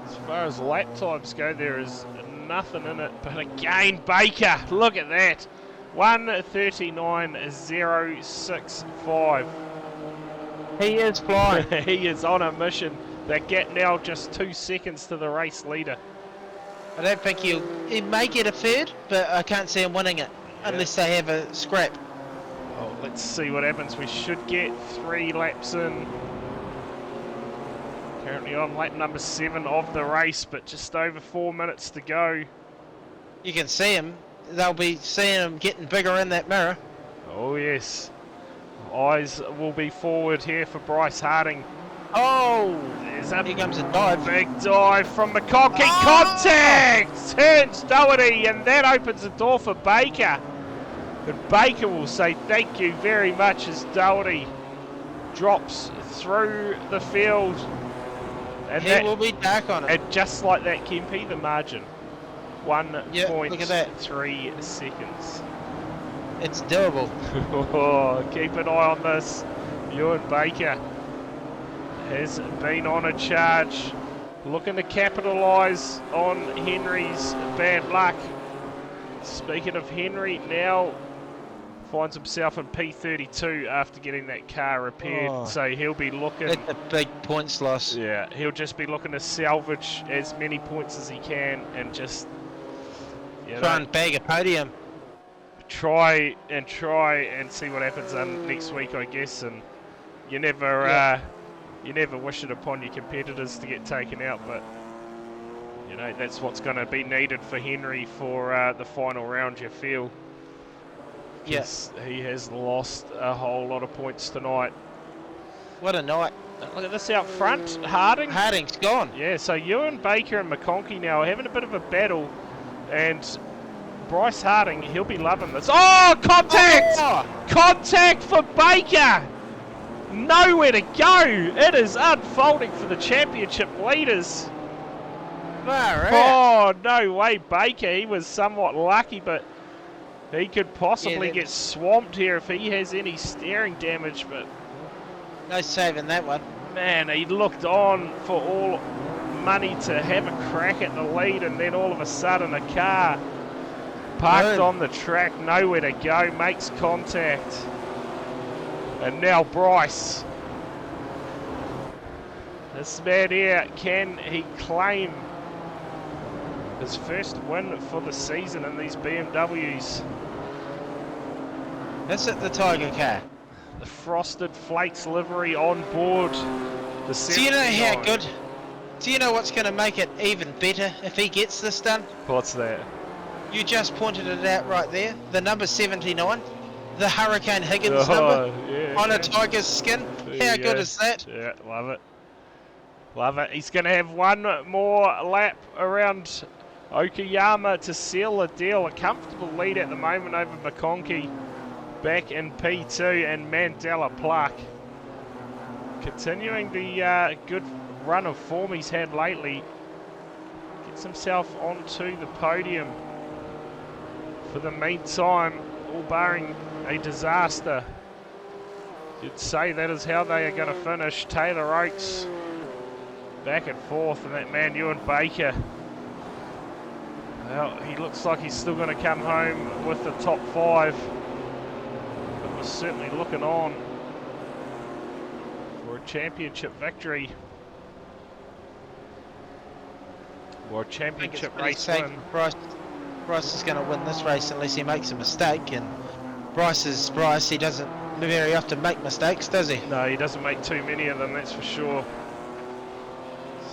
As far as lap times go, there is nothing in it. But again, Baker, look at that. 1:39.065. He is flying. He is on a mission. That gap now just 2 seconds to the race leader. I don't think he may get a third, but I can't see him winning it unless they have a scrap. Well, let's see what happens. We should get 3 laps in. Currently on lap number 7 of the race, but just over 4 minutes to go. You can see him. They'll be seeing him getting bigger in that mirror. Oh yes. Eyes will be forward here for Bryce Harding. Oh! There's a here comes a dive. Big dive from McConkey. Contact! Turns Doherty, and that opens the door for Baker. And Baker will say thank you very much as Doherty drops through the field. And he will be dark on it. And just like that, Kempy, the margin. 1.3 seconds. It's doable. Oh, keep an eye on this. Ewan Baker has been on a charge, looking to capitalise on Henry's bad luck. Speaking of Henry, now finds himself in P32 after getting that car repaired, so he'll be looking... That's a big points loss. Yeah, he'll just be looking to salvage as many points as he can and just... Try and bag a podium. Try and see what happens next week, I guess. And you never wish it upon your competitors to get taken out, but you know that's what's going to be needed for Henry for the final round. You feel? Yes, he has lost a whole lot of points tonight. What a night! Look at this out front, Harding. Harding's gone. Yeah, so Ewan Baker and McConkey now are having a bit of a battle, and Bryce Harding, he'll be loving this. Oh, contact! Oh! Contact for Baker! Nowhere to go! It is unfolding for the championship leaders. Far out. Oh, no way, Baker. He was somewhat lucky, but he could possibly Yeah, get swamped here if he has any steering damage, but No saving that one. man, he looked on for all money to have a crack at the lead, and then all of a sudden a car parked No. on the track, nowhere to go, makes contact. And now Bryce. This man here, can he claim his first win for the season in these BMWs? That's at the Tiger car. The Frosted Flakes livery on board. The Do you know how 79. good? Do you know what's going to make it even better if he gets this done? What's that? You just pointed it out right there. The number 79. The Hurricane Higgins number yeah, on yeah. a tiger's skin. There How you good go. is that? Yeah, love it. Love it. He's going to have one more lap around Okayama to seal the deal. A comfortable lead at the moment over McConkey. Back in P2, and Mandela Pluck continuing the good run of form he's had lately. Gets himself onto the podium for the meantime, all barring a disaster. You'd say that is how they are going to finish. Taylor Oates back and forth, and that man Ewan Baker, well, he looks like he's still going to come home with the top 5. But we're certainly looking on for a championship victory. Or a I think it's championship pretty race safe. win. Bryce is going to win this race unless he makes a mistake, and Bryce is Bryce. He doesn't very often make mistakes, does he? No, he doesn't make too many of them, that's for sure.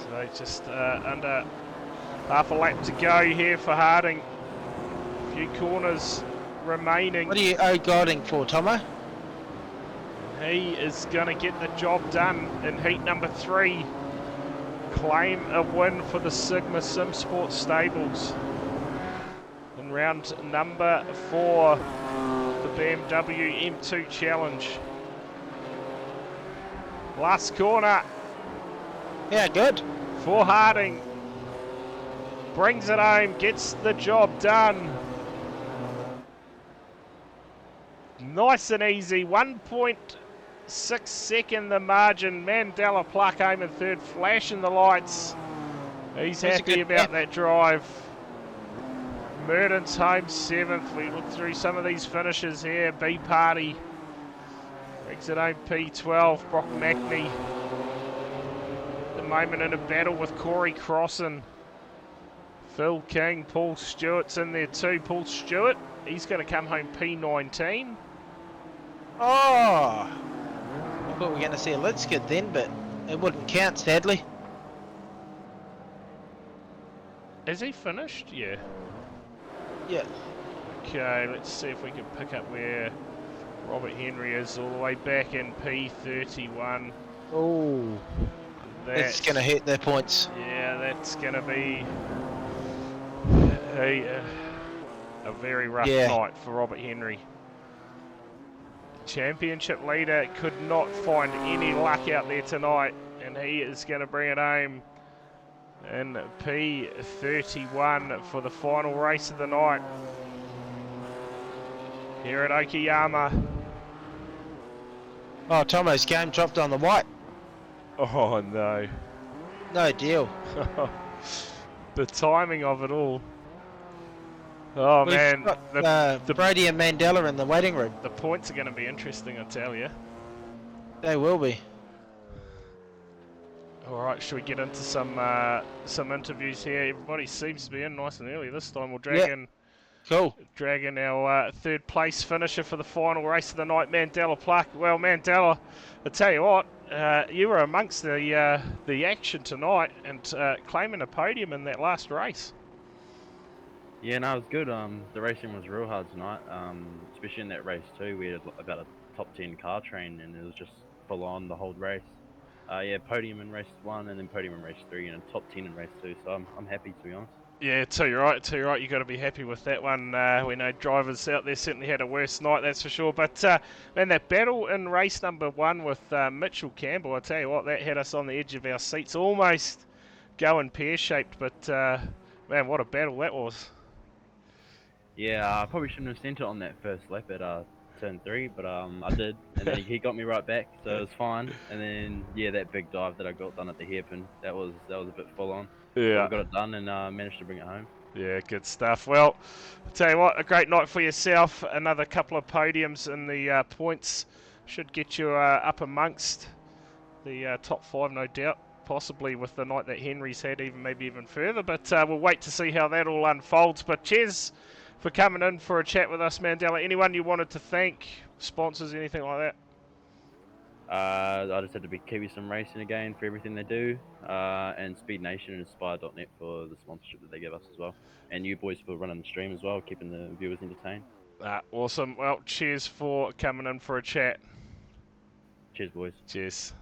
So just under half a lap to go here for Harding. A few corners remaining. What are you oh-godding for, Tomo? He is going to get the job done in heat number 3. Claim a win for the Sigma Sim Sports stables. In round number 4, the BMW M2 Challenge. Last corner Yeah, good. for Harding. Brings it home, gets the job done. Nice and easy, 1.6 second the margin. Mandela Pluck home in 3rd, flashing the lights. He's That was a happy good about lap. that drive. Murden's home 7th. We look through some of these finishes here. B Party brings it home P12. Brock Mackney at the moment in a battle with Corey Crossan. Phil King, Paul Stewart's in there too. Paul Stewart, he's going to come home P19. Oh! I thought we were going to see a lid skid then, but it wouldn't count, sadly. Is he finished? Yeah. Yeah. Okay, let's see if we can pick up where Robert Henry is, all the way back in P31. Oh. That's going to hurt their points. Yeah, that's going to be a very rough night for Robert Henry. Championship leader could not find any luck out there tonight, and he is going to bring it home in P31 for the final race of the night here at Okayama. Oh, Tomo's game dropped on the white. Oh no. No deal. The timing of it all. Oh We've man, got, Brody and Mandela in the waiting room. the points are going to be interesting, I tell you. They will be. All right, should we get into some interviews here? Everybody seems to be in nice and early this time. We'll drag in Cool. our 3rd place finisher for the final race of the night, Mandela Pluck. Well, Mandela, I tell you what, you were amongst the action tonight and claiming a podium in that last race. Yeah, no, it was good. The racing was real hard tonight, especially in that race too. We had about a top 10 car train, and it was just full on the whole race. Yeah, podium in race 1, and then podium in race 3, and a top 10 in race 2. So I'm happy, to be honest. Yeah, too right. You got to be happy with that one. We know drivers out there certainly had a worse night, that's for sure. But man, that battle in race number 1 with Mitchell Campbell, I tell you what, that had us on the edge of our seats, almost going pear-shaped. But man, what a battle that was. Yeah, I probably shouldn't have sent it on that first lap at turn 3, but I did, and then he got me right back, so it was fine. And then yeah, that big dive that I got done at the hairpin, that was a bit full on. But we got it done and managed to bring it home. Yeah, good stuff. Well, I'll tell you what, a great night for yourself. Another couple of podiums in the points should get you up amongst the top 5, no doubt. Possibly with the night that Henry's had, maybe even further. But we'll wait to see how that all unfolds. But cheers for coming in for a chat with us, Mandela. Anyone you wanted to thank, sponsors, anything like that? I just had to be Kiwi Sim Racing again for everything they do, and Speed Nation and Inspire.net for the sponsorship that they give us as well, and you boys for running the stream as well, keeping the viewers entertained. Awesome. Well, cheers for coming in for a chat. Cheers, boys. Cheers.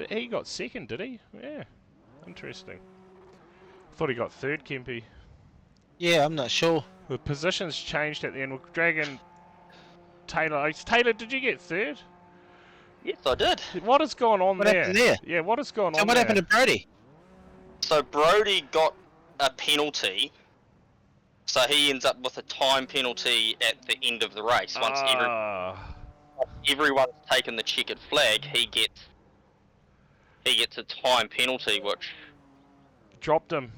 He got second, did he? Yeah. Interesting. Thought he got third, Kempy. Yeah, I'm not sure. The positions changed at the end. We're dragging Taylor. Taylor, did you get third? Yes, I did. What has gone on What there? happened there? Yeah, what has gone So on what there? happened to Brody? So Brody got a penalty. So he ends up with a time penalty at the end of the race. Once everyone's taken the checkered flag, he gets a time penalty, which dropped him.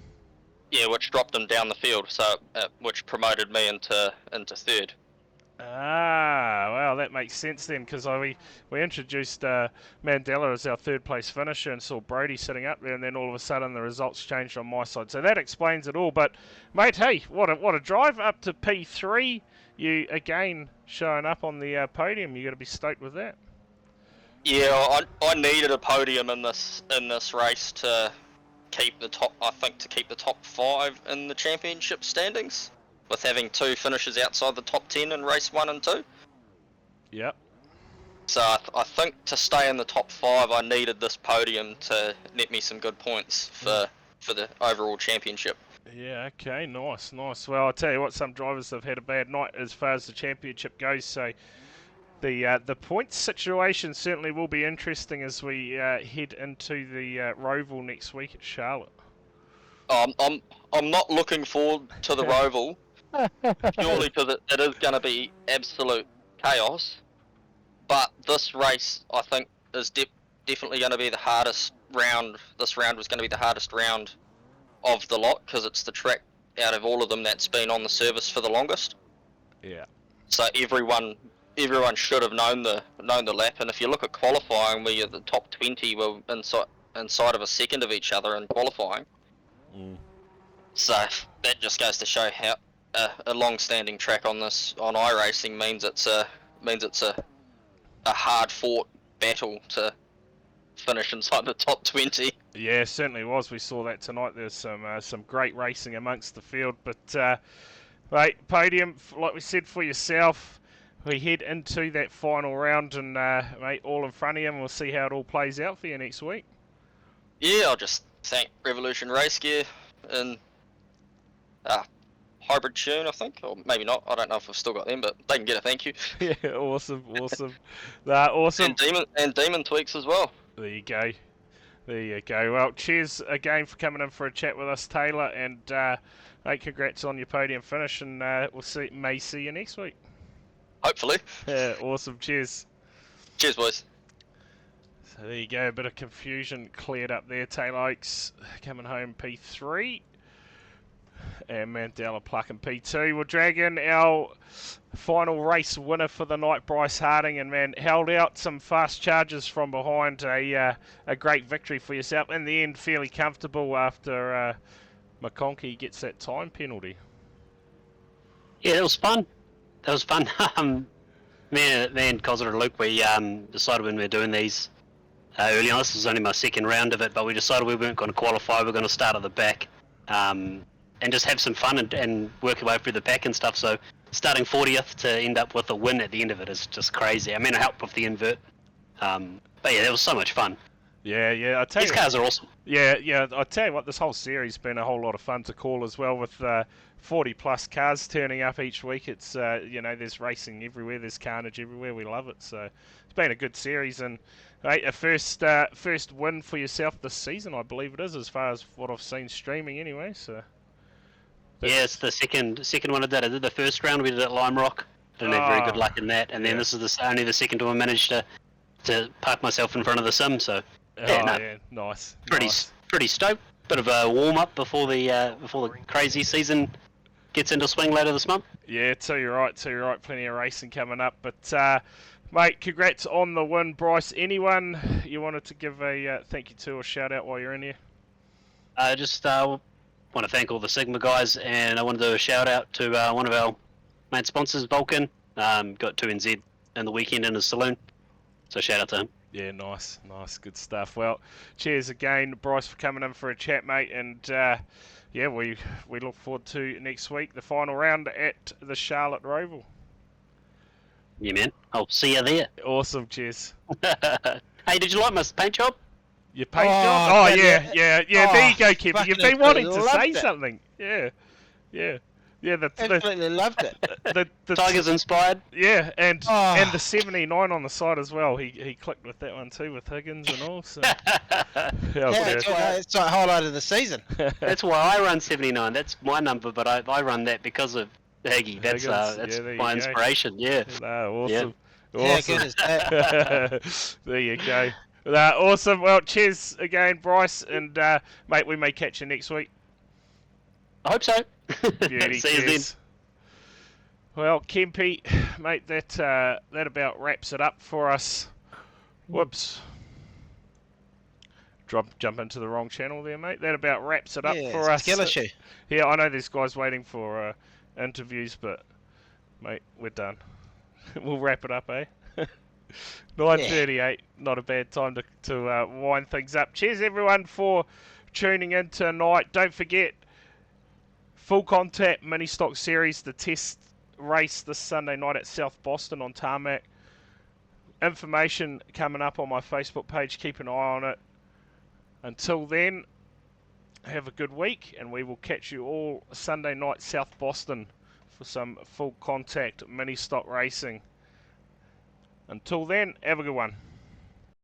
Yeah, which dropped him down the field. So which promoted me into third. Well, that makes sense then, because we introduced Mandela as our third place finisher and saw Brody sitting up there, and then all of a sudden the results changed on my side. So that explains it all. But mate, hey, what a drive up to P3. You again showing up on the podium. You got to be stoked with that. Yeah, I needed a podium in this race to keep the top. I think to keep the top 5 in the championship standings, with having 2 finishes outside the top 10 in race 1 and 2. Yep. So I think to stay in the top 5, I needed this podium to net me some good points for the overall championship. Yeah, okay, nice. Well, I'll tell you what, some drivers have had a bad night as far as the championship goes, so the points situation certainly will be interesting as we head into the Roval next week at Charlotte. I'm not looking forward to the Roval, purely because it is going to be absolute chaos. But this race, I think, is definitely going to be the hardest round. This round was going to be the hardest round of the lot, because it's the track out of all of them that's been on the service for the longest. Yeah. So everyone should have known the lap. And if you look at qualifying, where the top 20 were inside of a second of each other in qualifying. So that just goes to show how a long-standing track on iRacing means it's a hard-fought battle to finish inside the top 20. Yeah, it certainly was. We saw that tonight. There's some great racing amongst the field, but mate, podium, like we said, for yourself. We head into that final round, and mate, all in front of you, and we'll see how it all plays out for you next week. Yeah, I'll just thank Revolution Race Gear and Hybrid Tune, I think, or maybe not. I don't know if I've still got them, but they can get a thank you. Yeah, awesome. Awesome. And Demon Tweaks as well. There you go. Well, cheers again for coming in for a chat with us, Taylor, and mate, congrats on your podium finish, and we'll may see you next week. Hopefully. Yeah, awesome. Cheers. Cheers, boys. So there you go. A bit of confusion cleared up there. Taylor Oakes coming home P3. And Mandela plucking P2. We'll drag in our final race winner for the night, Bryce Harding, and man, held out some fast charges from behind. A great victory for yourself. In the end, fairly comfortable after McConkey gets that time penalty. Yeah, it was fun. Me and Cosner and Luke, we decided when we were doing these early on, this was only my second round of it, but we decided we weren't going to qualify. We were going to start at the back and just have some fun and work our way through the pack and stuff. So starting 40th to end up with a win at the end of it is just crazy. I mean, it helped with the invert. But yeah, that was so much fun. Yeah. I tell These you, cars are awesome. yeah. I tell you what, this whole series has been a whole lot of fun to call as well, with 40 plus cars turning up each week. It's there's racing everywhere, there's carnage everywhere. We love it. So it's been a good series, and a first win for yourself this season, I believe it is, as far as what I've seen streaming anyway. So Yeah, it's the second one I did. I did the first round, we did at Lime Rock. Didn't have very good luck in that, and then this is only the second time I managed to park myself in front of the sim. So nice. Pretty stoked. Bit of a warm up before the crazy season gets into swing later this month. Yeah, tell you right. Plenty of racing coming up, but mate, congrats on the win, Bryce. Anyone you wanted to give a thank you to or shout out while you're in here? Just want to thank all the Sigma guys, and I want to do a shout out to one of our main sponsors, Vulcan. Got 2NZ in the weekend in his saloon, so shout out to him. Yeah, nice, good stuff. Well, cheers again, Bryce, for coming in for a chat, mate, and yeah, we look forward to next week, the final round at the Charlotte Roval. Yeah, man. I'll see you there. Awesome, cheers. Hey, did you like my paint job? Your paint job? Oh, yeah. There you go, Kevin. You've been wanting to say something. Yeah. Absolutely loved it. The Tigers inspired. Yeah, and the 79 on the side as well. He clicked with that one too, with Higgins and all. So. It's like highlight of the season. That's why I run 79. That's my number, but I run that because of Higgy. That's my inspiration. Yeah. No, awesome. Yeah. Awesome. Good as that. There you go. Awesome. Well, cheers again, Bryce, and mate, we may catch you next week. I hope so. Beauty. See you then. Well, Kempy, mate, that about wraps it up for us. Whoops. Jump into the wrong channel there, mate. That about wraps it up for us. Skill issue. Yeah, I know there's guys waiting for interviews, but mate, we're done. We'll wrap it up, eh? 9:38. Not a bad time to wind things up. Cheers, everyone, for tuning in tonight. Don't forget, Full Contact Mini Stock Series, the test race this Sunday night at South Boston on tarmac. Information coming up on my Facebook page. Keep an eye on it. Until then, have a good week, and we will catch you all Sunday night South Boston for some Full Contact Mini Stock racing. Until then, have a good one.